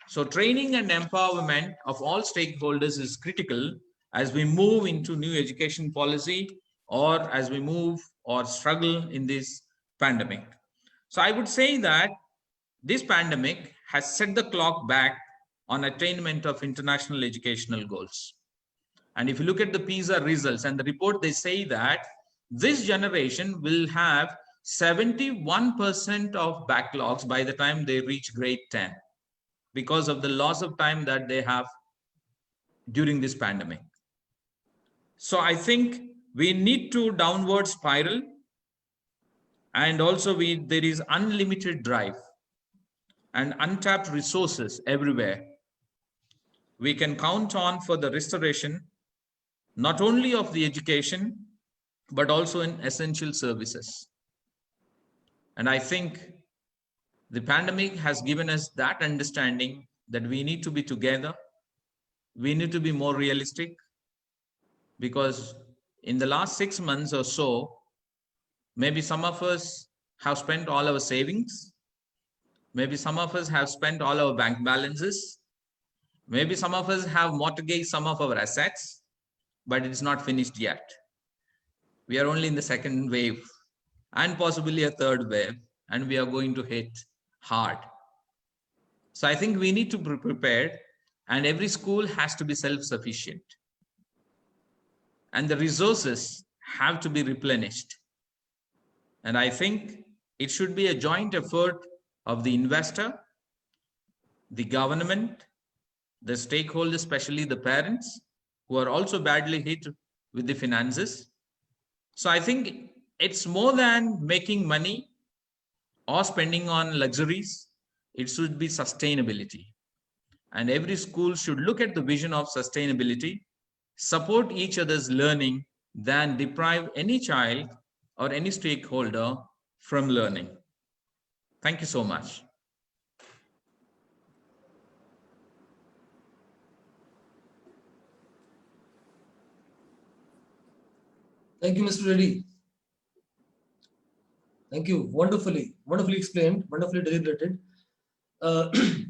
So training and empowerment of all stakeholders is critical as we move into new education policy or as we move or struggle in this pandemic. So I would say that this pandemic has set the clock back on attainment of international educational goals. And if you look at the PISA results and the report, they say that this generation will have 71% of backlogs by the time they reach grade 10 because of the loss of time that they have during this pandemic. So I think we need to downward spiral, and also there is unlimited drive and untapped resources everywhere. We can count on for the restoration, not only of the education, but also in essential services. And I think the pandemic has given us that understanding that we need to be together. We need to be more realistic, because in the last 6 months or so, maybe some of us have spent all our savings. Maybe some of us have spent all our bank balances. Maybe some of us have mortgaged some of our assets, but it's not finished yet. We are only in the second wave and possibly a third wave, and we are going to hit hard. So I think we need to be prepared, and every school has to be self-sufficient. And the resources have to be replenished. And I think it should be a joint effort of the investor, the government, the stakeholders, especially the parents, who are also badly hit with the finances. So I think it's more than making money or spending on luxuries. It should be sustainability. And every school should look at the vision of sustainability, support each other's learning, than deprive any child or any stakeholder from learning. Thank you so much. Thank you, Mr. Reddy. Thank you. Wonderfully explained, wonderfully deliberated. I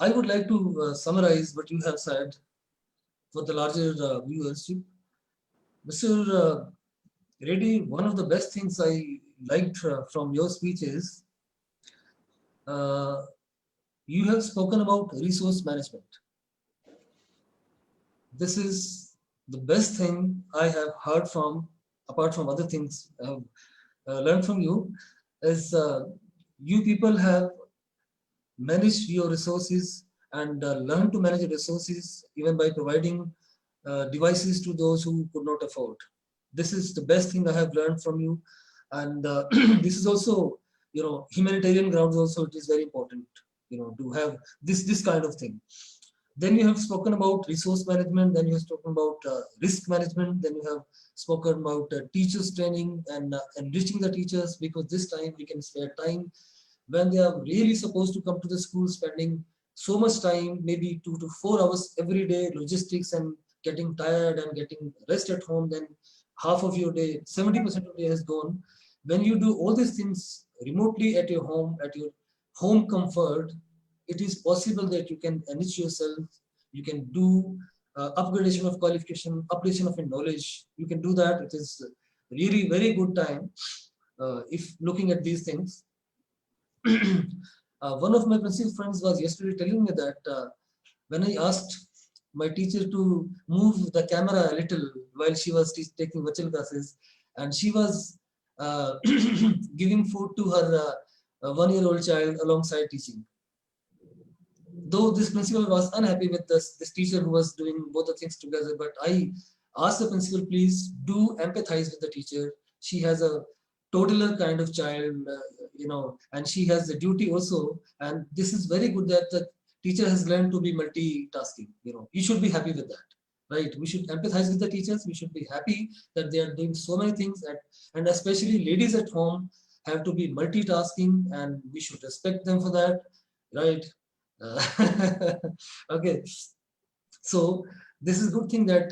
would like to summarize what you have said for the larger viewership. Mr. Reddy, one of the best things I liked from your speech is you have spoken about resource management. This is the best thing I have heard from, apart from other things I have learned from you, is you people have managed your resources and learned to manage your resources even by providing devices to those who could not afford. This is the best thing I have learned from you. And this is also, humanitarian grounds also, it is very important. to have this kind of thing. Then you have spoken about resource management, then you have spoken about risk management, then you have spoken about teachers training and enriching the teachers, because this time we can spare time when they are really supposed to come to the school, spending so much time, maybe 2 to 4 hours every day, logistics and getting tired and getting rest at home, then half of your day, 70% of the day has gone. When you do all these things remotely at your home comfort, it is possible that you can enrich yourself, you can do upgradation of qualification, upgradation of your knowledge, you can do that. It is really very good time if looking at these things. One of my principal friends was yesterday telling me that when I asked my teacher to move the camera a little while she was taking virtual classes, and she was giving food to her 1-year-old child alongside teaching. Though this principal was unhappy with this teacher who was doing both the things together, but I asked the principal, please do empathize with the teacher. She has a toddler kind of child, and she has the duty also. And this is very good that the teacher has learned to be multitasking. You should be happy with that, right? We should empathize with the teachers. We should be happy that they are doing so many things, and especially ladies at home have to be multitasking, and we should respect them for that, right? Okay, so this is a good thing that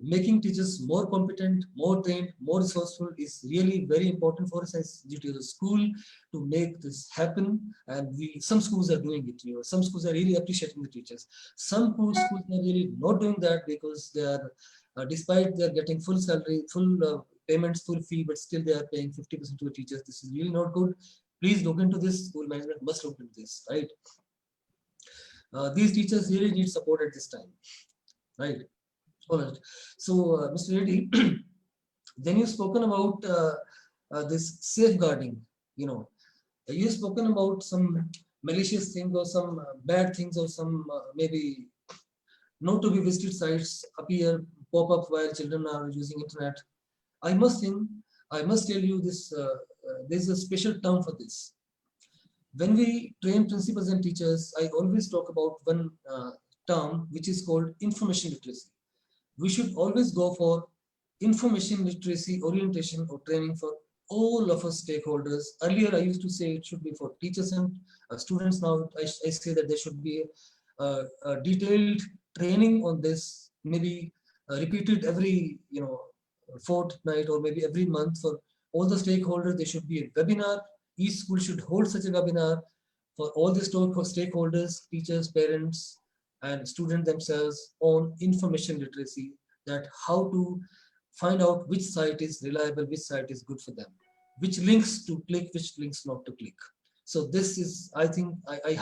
making teachers more competent, more trained, more resourceful is really very important for us as due to the school to make this happen. And some schools are doing it. Some schools are really appreciating the teachers. Some schools are really not doing that because they are, despite they are getting full salary, full payments, full fee, but still they are paying 50% to the teachers. This is really not good. Please look into this. School management must look into this, right? These teachers really need support at this time, right? All right. So, Mr. Reddy, then you've spoken about this safeguarding. You've spoken about some malicious things or some bad things or some maybe not to be visited sites appear, pop up while children are using internet. I must tell you this. There's a special term for this. When we train principals and teachers, I always talk about one term which is called information literacy. We should always go for information literacy orientation or training for all of us stakeholders. Earlier, I used to say it should be for teachers and students. Now, I say that there should be a detailed training on this, maybe repeated every fortnight or maybe every month for all the stakeholders. There should be a webinar. Each school should hold such a webinar for all the stakeholders, teachers, parents, and students themselves on information literacy, that how to find out which site is reliable, which site is good for them, which links to click, which links not to click. So this is, I think, I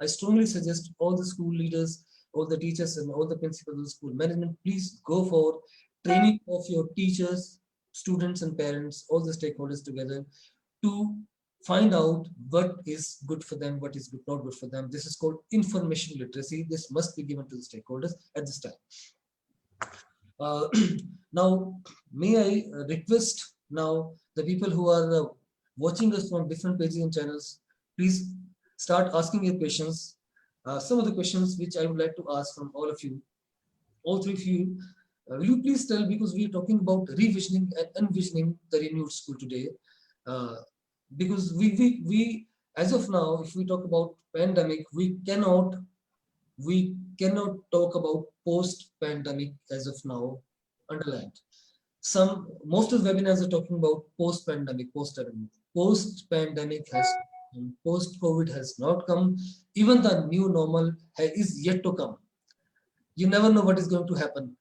strongly suggest all the school leaders, all the teachers and all the principals of the school management, please go for training of your teachers, students and parents, all the stakeholders together to find out what is good for them, what is not good for them. This is called information literacy. This must be given to the stakeholders at this time. Now, may I request now the people who are watching us from different pages and channels, please start asking your questions. Some of the questions which I would like to ask from all of you, all three of you, will you please tell, because we are talking about revisioning and envisioning the renewed school today. Because we as of now, if we talk about pandemic, we cannot talk about post-pandemic as of now. Underlined. Most of the webinars are talking about post-pandemic. Post-pandemic has post-COVID has not come. Even the new normal is yet to come. You never know what is going to happen.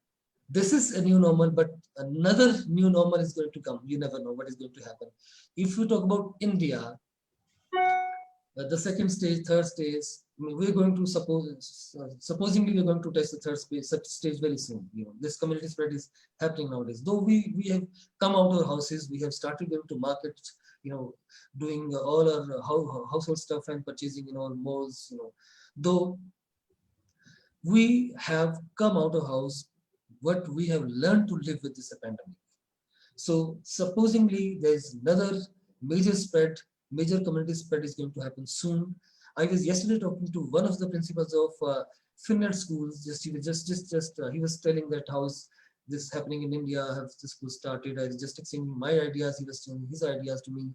This is a new normal, but another new normal is going to come. You never know what is going to happen. If we talk about India, the second stage, third stage, we're going to supposingly we're going to test the third stage very soon. This community spread is happening nowadays. Though we have come out of our houses, we have started going to markets, doing all our household stuff and purchasing in all malls. Though we have come out of house, what we have learned to live with this pandemic. So supposingly there's another major spread major community spread is going to happen soon. I was yesterday talking to one of the principals of Finland schools. He was telling that how is this happening in India, have the school started. I was just exchanging my ideas, he was telling his ideas to me.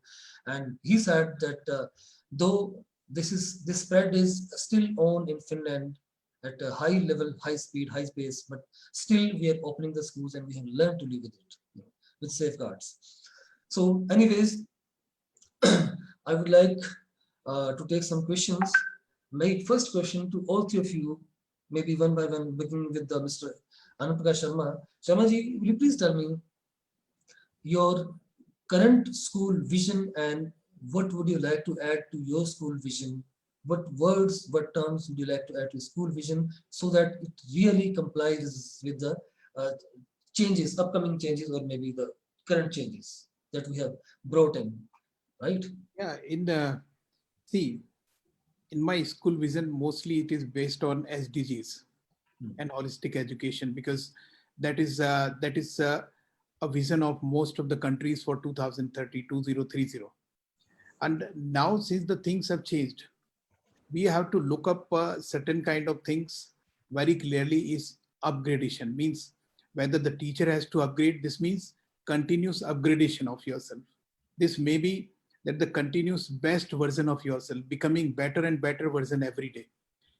And he said that though this spread is still on in Finland at a high level, high speed, high pace, but still we are opening the schools and we have learned to live with it, with safeguards. So anyways, I would like to take some questions. My first question to all three of you, maybe one by one, beginning with Mr. Anupaka Sharma. Sharma ji, will you please tell me your current school vision and what would you like to add to your school vision? What words, what terms would you like to add to school vision so that it really complies with the changes, upcoming changes, or maybe the current changes that we have brought in, right? Yeah, see, in my school vision, mostly it is based on SDGs and holistic education, because that is a vision of most of the countries for 2030, 2030. And now, since the things have changed, we have to look up certain kind of things very clearly. Is upgradation, means whether the teacher has to upgrade. This means continuous upgradation of yourself. This may be that the continuous best version of yourself, becoming better and better version every day.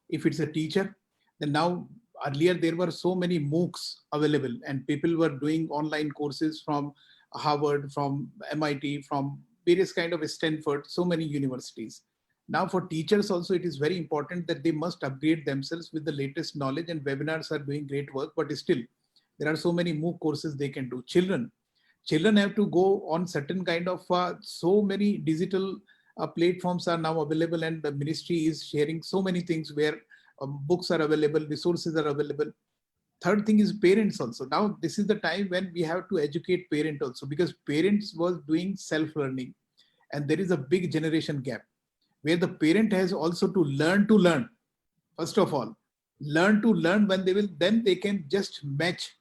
If it's a teacher, then now, earlier there were so many MOOCs available and people were doing online courses from Harvard, from MIT, from various kind of Stanford, so many universities. Now for teachers also, it is very important that they must upgrade themselves with the latest knowledge, and webinars are doing great work, but still there are so many MOOC courses they can do. Children have to go on certain kind of so many digital platforms are now available, and the ministry is sharing so many things where books are available, resources are available. Third thing is parents also. Now this is the time when we have to educate parent also, because parents was doing self-learning, and there is a big generation gap where the parent has also to learn. First of all, learn to learn. When they will, then they can just match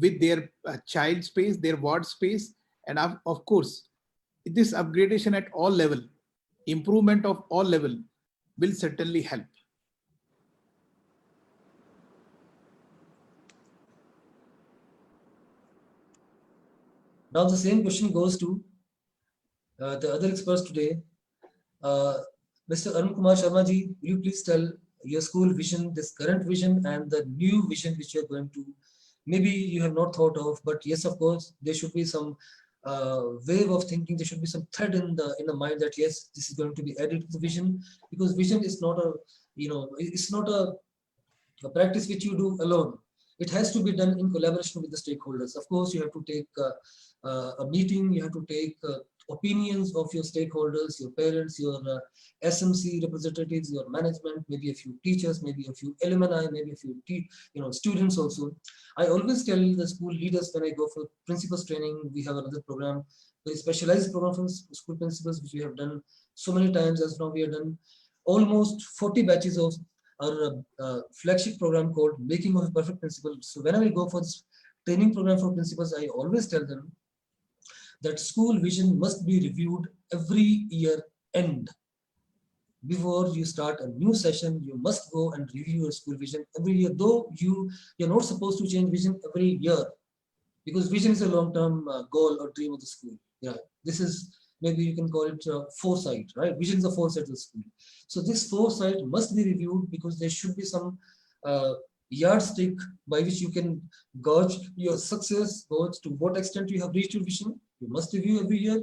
with their child space, their ward space, and of course, this upgradation at all level, improvement of all level, will certainly help. Now the same question goes to the other experts today. Uh, Mr. Arun Kumar Sharma ji, will you please tell your school vision, this current vision, and the new vision which you are going to, maybe you have not thought of, but yes, of course, there should be some wave of thinking. There should be some thread in the mind that yes, this is going to be added to the vision, because vision is not a, it's not a practice which you do alone. It has to be done in collaboration with the stakeholders. Of course, you have to take a meeting, you have to take opinions of your stakeholders, your parents, your SMC representatives, your management, maybe a few teachers, maybe a few alumni, maybe a few students also. I always tell the school leaders when I go for principals training, we have another program, very specialized program for school principals, which we have done so many times. As now we have done almost 40 batches of our flagship program called Making of a Perfect Principal. So whenever I go for this training program for principals, I always tell them that school vision must be reviewed every year end. Before you start a new session, you must go and review your school vision every year, though you're not supposed to change vision every year, because vision is a long-term goal or dream of the school. Yeah, this is, maybe you can call it foresight, right? Vision is a foresight of the school. So this foresight must be reviewed, because there should be some yardstick by which you can gauge your success, gauge to what extent you have reached your vision. You must review every year.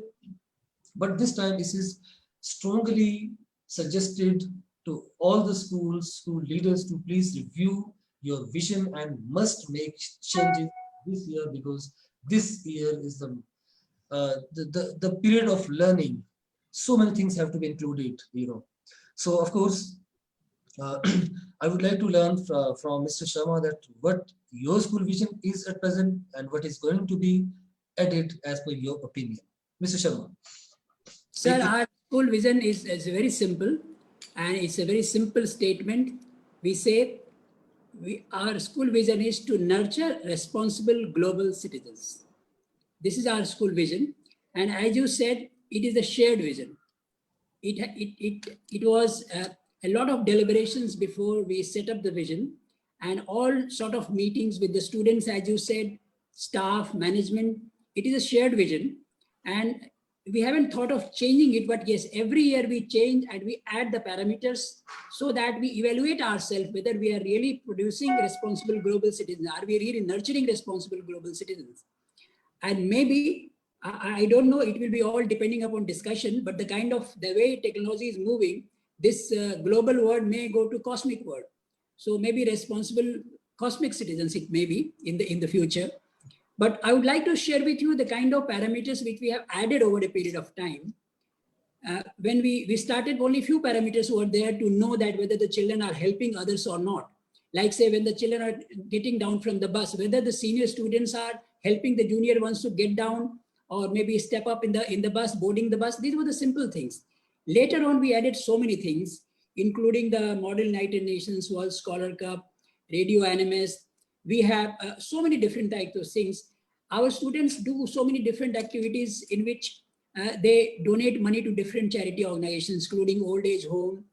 But this time this is strongly suggested to all the school leaders to please review your vision and must make changes this year, because this year is the period of learning. So many things have to be included, So of course, I would like to learn from Mr. Sharma that what your school vision is at present and what is going to be added as per your opinion. Mr. Sharma. Sir, our school vision is very simple, and it's a very simple statement. We say our school vision is to nurture responsible global citizens. This is our school vision. And as you said, it is a shared vision. it was a lot of deliberations before we set up the vision, and all sort of meetings with the students, as you said, staff, management. It is a shared vision, and we haven't thought of changing it, but yes, every year we change and we add the parameters so that we evaluate ourselves whether we are really producing responsible global citizens. Are we really nurturing responsible global citizens? And maybe, I don't know, it will be all depending upon discussion, but the way technology is moving, this global world may go to cosmic world. So maybe responsible cosmic citizens, it may be in the future. But I would like to share with you the kind of parameters which we have added over a period of time. When we started, only few parameters were there to know that whether the children are helping others or not. Like say, when the children are getting down from the bus, whether the senior students are helping the junior ones to get down, or maybe step up in the bus, boarding the bus. These were the simple things. Later on, we added so many things, including the Model United Nations World Scholar Cup, Radio Animist. We have so many different types of things. Our students do so many different activities in which they donate money to different charity organizations, including old age home.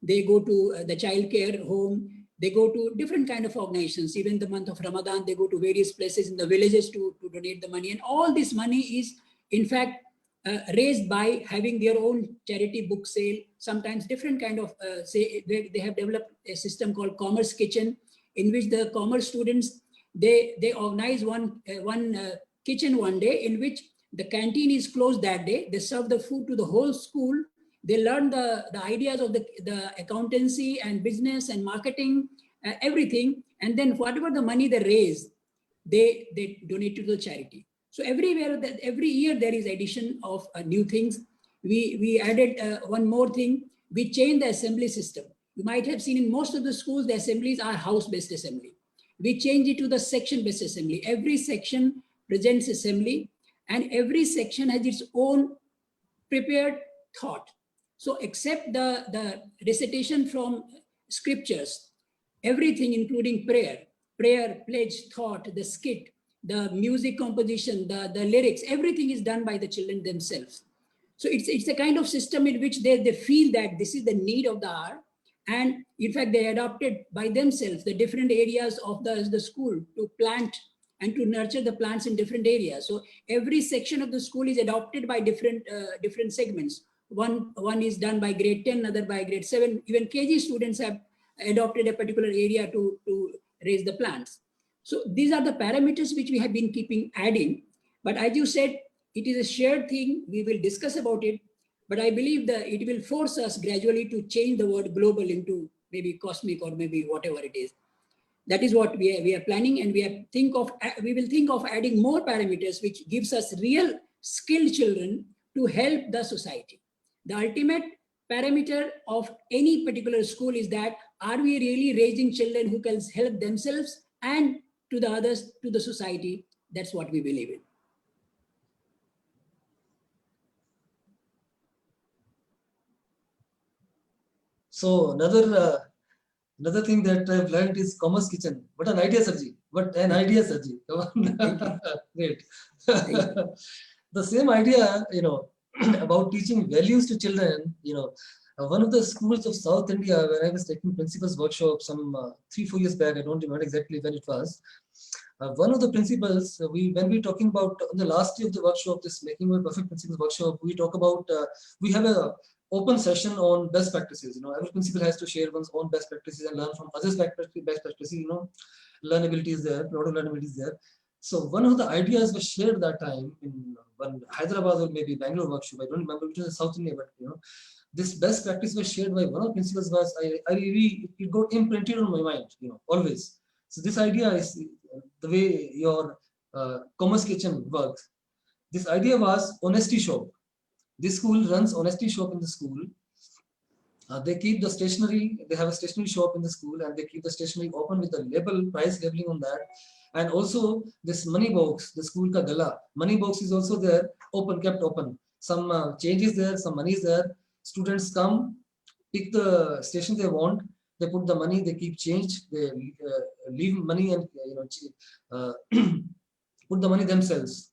They go to the child care home. They go to different kind of organizations. Even the month of Ramadan, they go to various places in the villages to donate the money. And all this money is, in fact, raised by having their own charity book sale. Sometimes different kind of, they have developed a system called Commerce Kitchen, in which the commerce students, they organize one kitchen one day, in which the canteen is closed that day. They serve the food to the whole school. They learn the ideas of the accountancy and business and marketing, everything. And then whatever the money they raise, they donate to the charity. So every year there is addition of new things. We added one more thing. We changed the assembly system. You might have seen in most of the schools, the assemblies are house-based assembly. We changed it to the section-based assembly. Every section presents assembly, and every section has its own prepared thought. So except the recitation from scriptures, everything including prayer, pledge, thought, the skit, the music composition, the lyrics, everything is done by the children themselves. So it's a kind of system in which they feel that this is the need of the hour. And in fact, they adopted by themselves the different areas of the school to plant and to nurture the plants in different areas. So every section of the school is adopted by different segments. One is done by grade 10, another by grade 7. Even KG students have adopted a particular area to raise the plants. So these are the parameters which we have been keeping adding. But as you said, it is a shared thing. We will discuss about it. But I believe that it will force us gradually to change the word global into maybe cosmic or maybe whatever it is. That is what we are planning, and we will think of adding more parameters which gives us real skilled children to help the society. The ultimate parameter of any particular school is that, are we really raising children who can help themselves and to the others, to the society? That's what we believe in. So another thing that I've learned is Commerce Kitchen. What an idea, Sarji. What an idea, Sarji. Great. The same idea, about teaching values to children, one of the schools of South India, where I was taking principals workshop some 3-4 years back, I don't remember exactly when it was. One of the principals, when we talking about on the last day of the workshop, this Making a Perfect Principals workshop, we talk about, we have a open session on best practices. Every principal has to share one's own best practices and learn from others' best practices. Learnability is there, a lot of learnability is there. So one of the ideas was shared that time in one Hyderabad or maybe Bangalore workshop. I don't remember which was South India, but this best practice was shared by one of the principals. I really, it got imprinted on my mind, always. So this idea is the way your Commerce Kitchen works. This idea was honesty shop. This school runs honesty shop in the school. They keep the stationery, they have a stationery shop in the school, and they keep the stationery open with the label, price labeling on that. And also this money box, the school ka gala, money box is also there, kept open. Some change is there, some money is there. Students come, pick the station they want, they put the money, they keep change, they leave money and put the money themselves.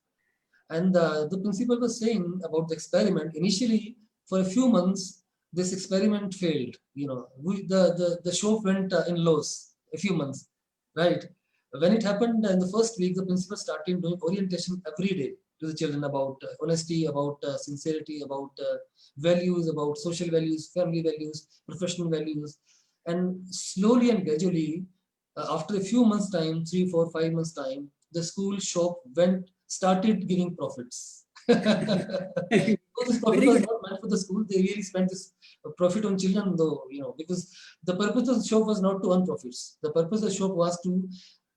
And the principal was saying about the experiment. Initially, for a few months, this experiment failed. The show went in lows a few months, right? When it happened in the first week, the principal started doing orientation every day to the children about honesty, about sincerity, about values, about social values, family values, professional values. And slowly and gradually, after a few months' time, 3, 4, 5 months' time, the school shop started giving profits. So this profit Very was good. not meant for the school. They really spent this profit on children, though, because the purpose of the shop was not to earn profits. The purpose of the shop was to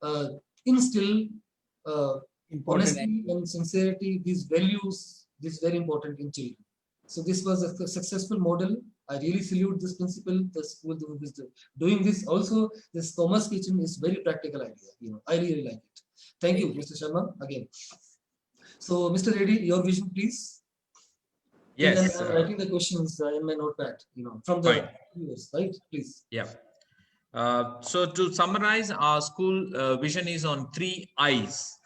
uh, instill uh, Important. honesty and sincerity, these values, this is very important in children. So this was a successful model. I really salute this principle, the school who is doing this. Also, this commerce kitchen is very practical idea. I really like it. Thank you, Mr. Sharma, again. So, Mr. Reddy, your vision, please. Till then, Yes, I'm writing the questions in my notepad, from the fine. viewers, right? Please. Yeah. So to summarize, our school vision is on 3 I's.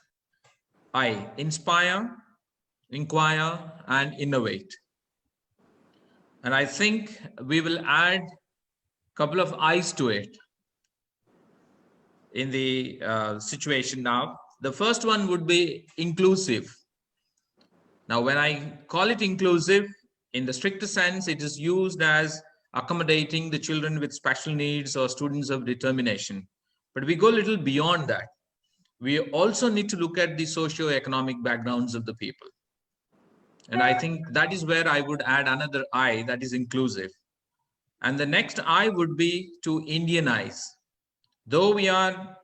I, inspire, inquire, and innovate. And I think we will add a couple of I's to it in the situation now. The first one would be inclusive. Now, when I call it inclusive, in the stricter sense, it is used as accommodating the children with special needs or students of determination. But we go a little beyond that. We also need to look at the socio-economic backgrounds of the people. And I think that is where I would add another I, that is inclusive. And the next I would be to Indianize. Though we are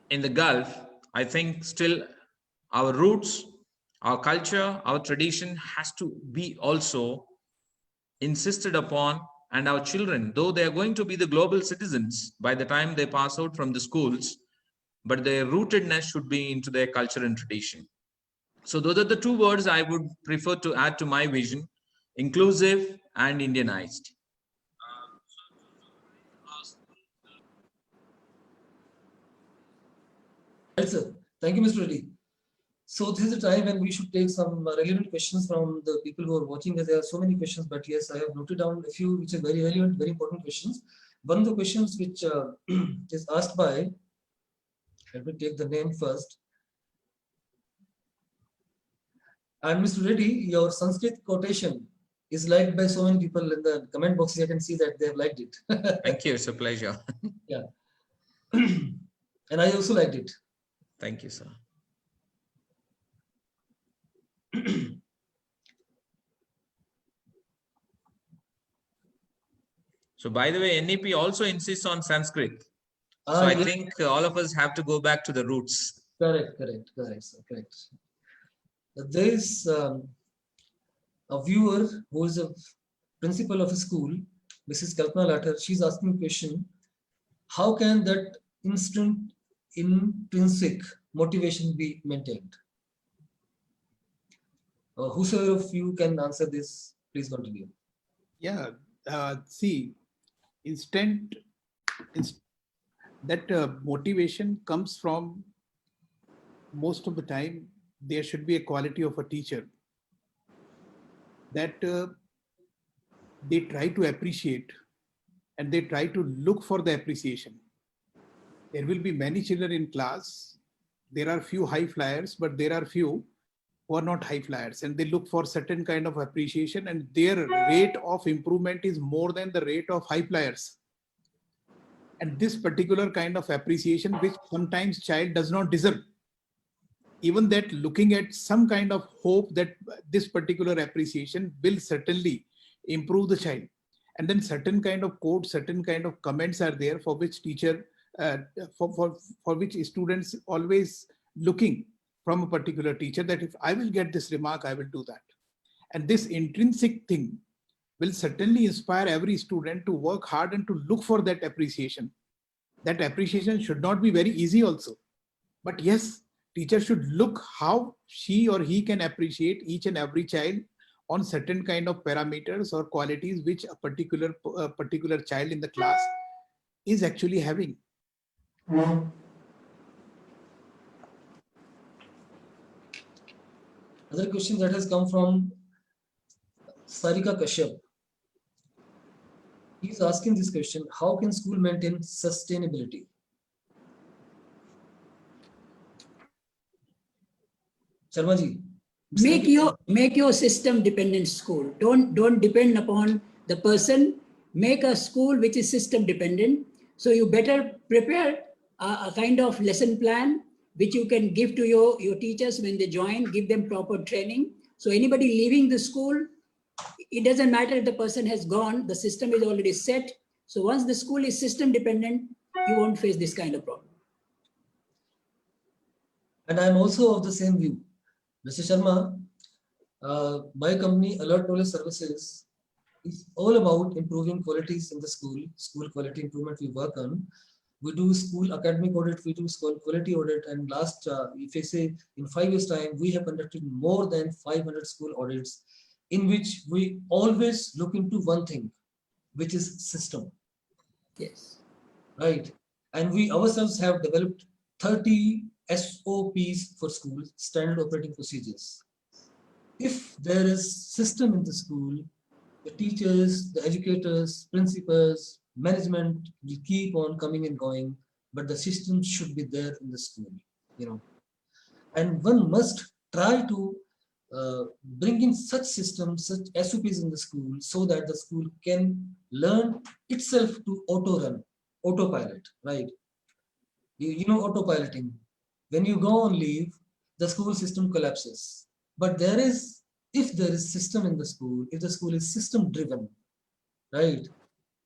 in the Gulf, I think still our roots, our culture, our tradition has to be also insisted upon. And our children, though they are going to be the global citizens by the time they pass out from the schools, but their rootedness should be into their culture and tradition. So those are the 2 words I would prefer to add to my vision: inclusive and Indianized. Right, sir. Thank you, Mr. Reddy. So this is the time when we should take some relevant questions from the people who are watching. There are so many questions, but yes, I have noted down a few which are very relevant, very important questions. One of the questions which is asked by, let me take the name first. And Mr. Reddy, your Sanskrit quotation is liked by so many people in the comment boxes. I can see that they have liked it. Thank you. It's a pleasure. Yeah. And I also liked it. Thank you, sir. So by the way, NEP also insists on Sanskrit. So I Yes. think all of us have to go back to the roots. Correct, sir, correct. There is a viewer who is a principal of a school, Mrs. Kalpana Latter. She's asking a question: how can that intrinsic motivation be maintained? Whosoever of you can answer this, please continue. Yeah. See, instant that motivation comes from, most of the time, there should be a quality of a teacher that they try to appreciate and they try to look for the appreciation. There will be many children in class. There are few high flyers, but there are few who are not high flyers, and they look for certain kind of appreciation, and their rate of improvement is more than the rate of high flyers. And this particular kind of appreciation, which sometimes child does not deserve, even that looking at some kind of hope that this particular appreciation will certainly improve the child. And then certain kind of quotes, certain kind of comments are there for which teacher, for which students always looking from a particular teacher, that if I will get this remark, I will do that. And this intrinsic thing will certainly inspire every student to work hard and to look for that appreciation. That appreciation should not be very easy also. But yes, teacher should look how she or he can appreciate each and every child on certain kind of parameters or qualities which a particular child in the class is actually having. Another question that has come from Sarika Kashyap. He's asking this question: how can school maintain sustainability? Sharma ji, make your system dependent school. Don't depend upon the person. Make a school which is system dependent. So you better prepare a kind of lesson plan which you can give to your teachers when they join. Give them proper training. So anybody leaving the school, it doesn't matter if the person has gone. The system is already set. So once the school is system dependent, you won't face this kind of problem. And I'm also of the same view. Mr. Sharma, my company, Alert Knowledge Services, is all about improving qualities in the school quality improvement we work on. We do school academic audit, we do school quality audit, and last, if I say in 5 years' time, we have conducted more than 500 school audits, in which we always look into one thing, which is system. Yes. Right? And we ourselves have developed 30 SOPs for schools, standard operating procedures. If there is system in the school, the teachers, the educators, principals, management will keep on coming and going, but the system should be there in the school, you know. And one must try to bring in such systems, such SOPs in the school, so that the school can learn itself to auto-run, autopilot, right? You know autopiloting. When you go on leave, the school system collapses. But if there is system in the school, if the school is system driven, right?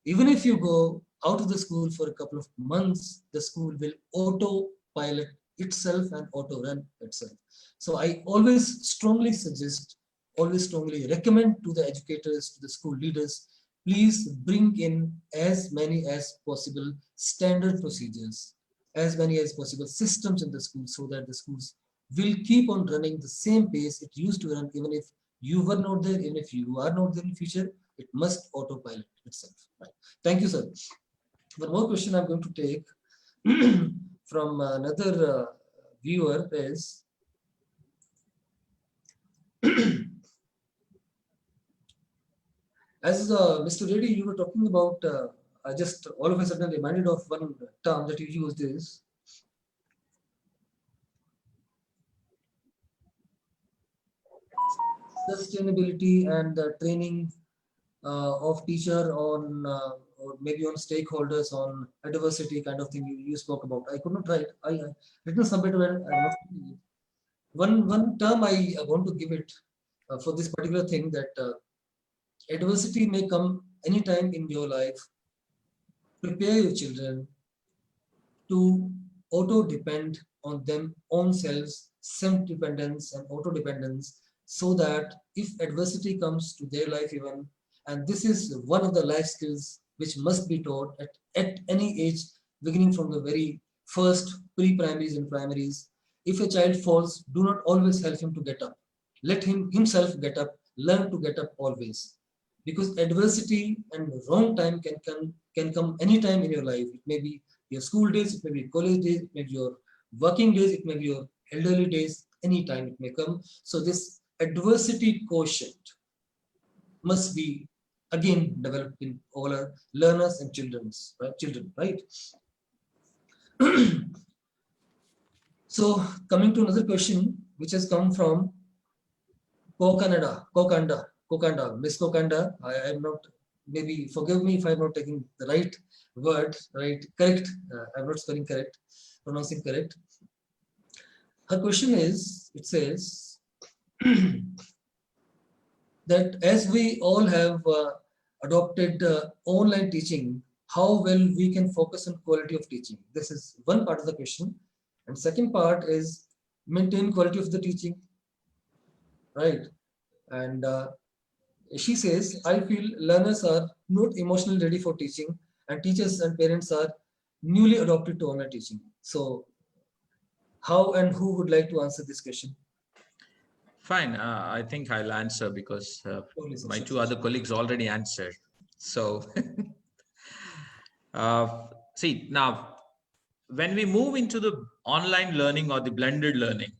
Even if you go out of the school for a couple of months, the school will autopilot itself and auto run itself. So I always strongly suggest, always strongly recommend to the educators, to the school leaders, please bring in as many as possible standard procedures, as many as possible systems in the school, so that the schools will keep on running the same pace it used to run, even if you were not there, even if you are not there in future, it must autopilot itself. Right. Thank you, sir. One more question I'm going to take from another viewer is, as Mr. Reddy, you were talking about, I just all of a sudden reminded of one term that you used is sustainability and the training of teacher on or maybe on stakeholders on adversity kind of thing you spoke about. I could not write. I written somewhere where I'm not finding it. One term I want to give it for this particular thing, that adversity may come anytime in your life. Prepare your children to auto depend on them own selves, self-dependence and auto dependence, so that if adversity comes to their life even, and this is one of the life skills which must be taught at any age, beginning from the very first pre-primaries and primaries. If a child falls, do not always help him to get up. Let him himself get up, learn to get up always. Because adversity and wrong time can come anytime in your life. It may be your school days, it may be college days, it may be your working days, it may be your elderly days, anytime it may come. So this adversity quotient must be again developed in all our learners and children, right? So coming to another question, which has come from Kokanda, Miss Kokanda. I am not, maybe forgive me if I'm not taking the right word, right? Correct. I'm not spelling correct, pronouncing correct. Her question is, it says that as we all have adopted online teaching, how well we can focus on quality of teaching. This is one part of the question. And second part is maintain quality of the teaching, right? And she says, I feel learners are not emotionally ready for teaching, and teachers and parents are newly adopted to online teaching. So how and who would like to answer this question? Fine. I think I'll answer because my two other colleagues already answered. So, see, now, when we move into the online learning or the blended learning,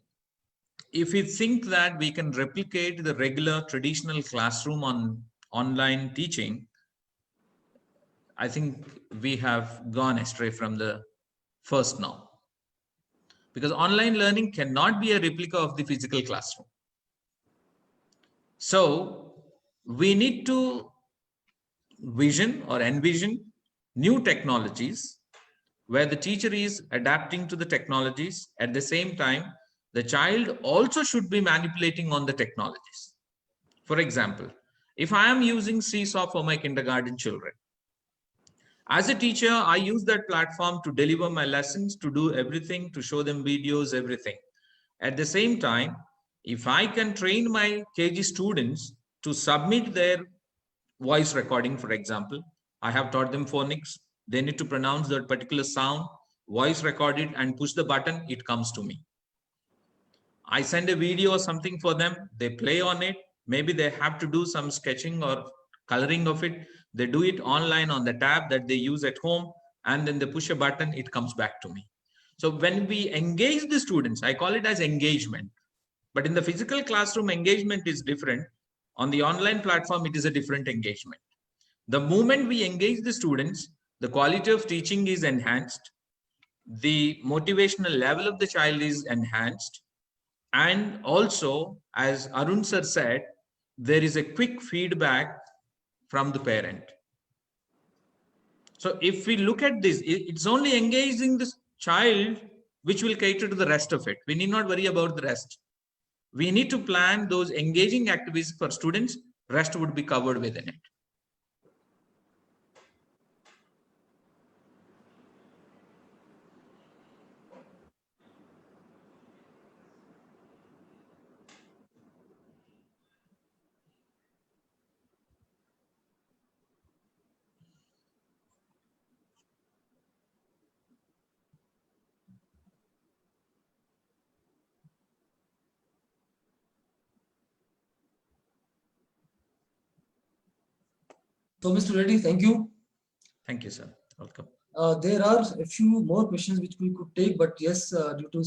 if we think that we can replicate the regular traditional classroom on online teaching, I think we have gone astray from the first now. Because online learning cannot be a replica of the physical classroom. So we need to vision or envision new technologies where the teacher is adapting to the technologies. At the same time, the child also should be manipulating on the technologies. For example, if I am using Seesaw for my kindergarten children, as a teacher, I use that platform to deliver my lessons, to do everything, to show them videos, everything. At the same time, if I can train my KG students to submit their voice recording, for example, I have taught them phonics. They need to pronounce that particular sound, voice record it and push the button, it comes to me. I send a video or something for them, they play on it. Maybe they have to do some sketching or coloring of it. They do it online on the tab that they use at home, and then they push a button, it comes back to me. So when we engage the students, I call it as engagement. But in the physical classroom, engagement is different. On the online platform, it is a different engagement. The moment we engage the students, the quality of teaching is enhanced, the motivational level of the child is enhanced, and also, as Arun sir said, there is a quick feedback from the parent. So if we look at this, it's only engaging this child which will cater to the rest of it. We need not worry about the rest. We need to plan those engaging activities for students, rest would be covered within it. So, Mr. Reddy, thank you. Thank you, sir. Welcome. There are a few more questions which we could take, but yes, due to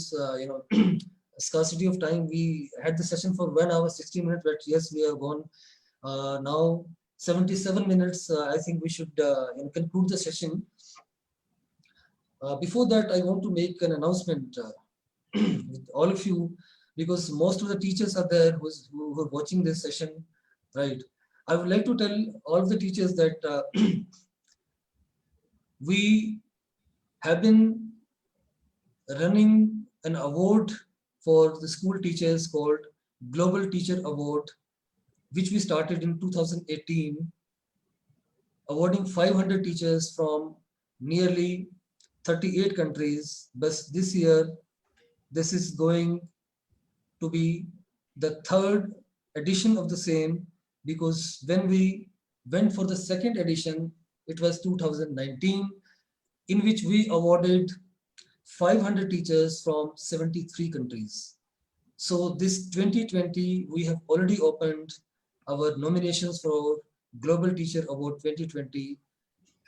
scarcity of time, we had the session for 1 hour 60 minutes. But yes, we are gone now 77 minutes. I think we should conclude the session. Before that, I want to make an announcement with all of you, because most of the teachers are there who are watching this session, right? I would like to tell all of the teachers that we have been running an award for the school teachers called Global Teacher Award, which we started in 2018, awarding 500 teachers from nearly 38 countries. But this year, this is going to be the third edition of the same, because when we went for the second edition, it was 2019, in which we awarded 500 teachers from 73 countries. So this 2020, we have already opened our nominations for Global Teacher Award 2020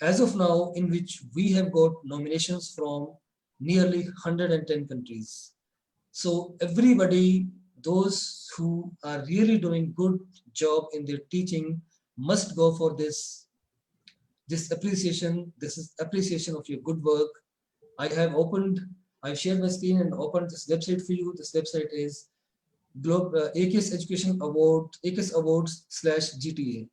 as of now, in which we have got nominations from nearly 110 countries. So everybody, those who are really doing good job in their teaching, must go for this appreciation. This is appreciation of your good work. I've shared my screen and opened this website for you. This website is AKS Education Award, AKS Awards/GTA.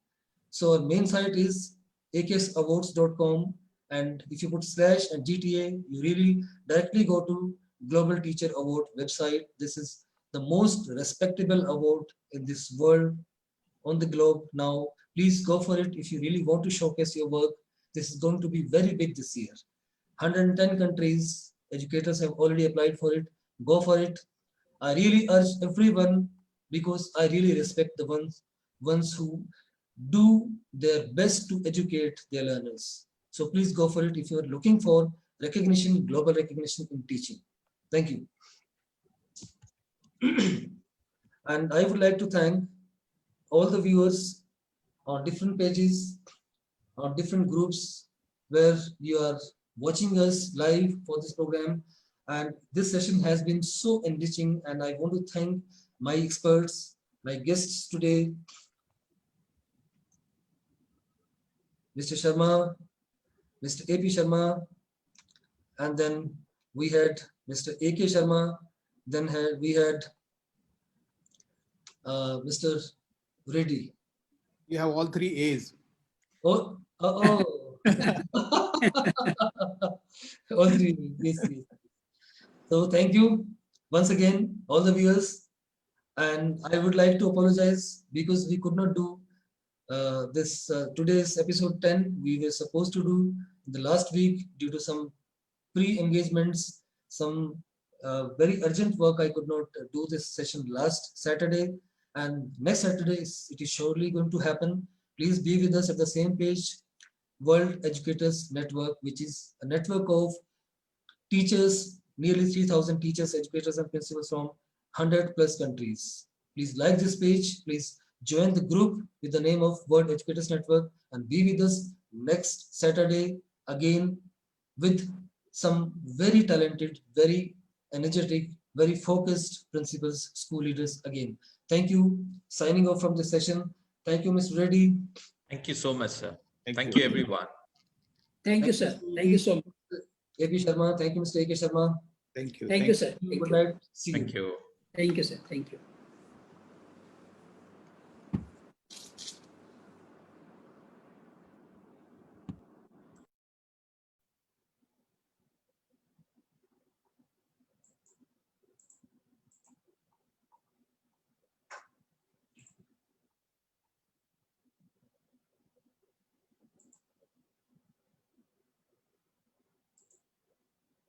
So our main site is aksawards.com, and if you put slash and GTA, you really directly go to Global Teacher Award website. This is the most respectable award in this world, on the globe now. Please go for it if you really want to showcase your work. This is going to be very big this year. 110 countries, educators have already applied for it. Go for it. I really urge everyone, because I really respect the ones who do their best to educate their learners. So please go for it if you are looking for recognition, global recognition in teaching. Thank you. And I would like to thank all the viewers on different pages, on different groups, where you are watching us live for this program. And this session has been so enriching, and I want to thank my experts, my guests today, Mr. Sharma, Mr. A.P. Sharma, and then we had Mr. A.K. Sharma, then we had Mr. Reddy. You have all three A's. Oh, oh. All three. Yes, yes. So thank you once again, all the viewers. And I would like to apologize because we could not do this today's episode 10. We were supposed to do the last week due to some pre-engagements, some very urgent work. I could not do this session last Saturday, and next Saturday it is surely going to happen. Please be with us at the same page, World Educators Network, which is a network of teachers, nearly 3,000 teachers, educators, and principals from 100 plus countries. Please like this page. Please join the group with the name of World Educators Network and be with us next Saturday again with some very talented, very energetic, very focused principals, school leaders again. Thank you. Signing off from this session. Thank you, Mr. Reddy. Thank you so much, sir. Thank you. you, everyone. Thank you, sir. Thank you so much. A.P. Sharma. Thank you, Mr. A.K. Sharma. Thank you. Thank you, sir. Thank Good you. night. See you. Thank you. Thank you, sir. Thank you.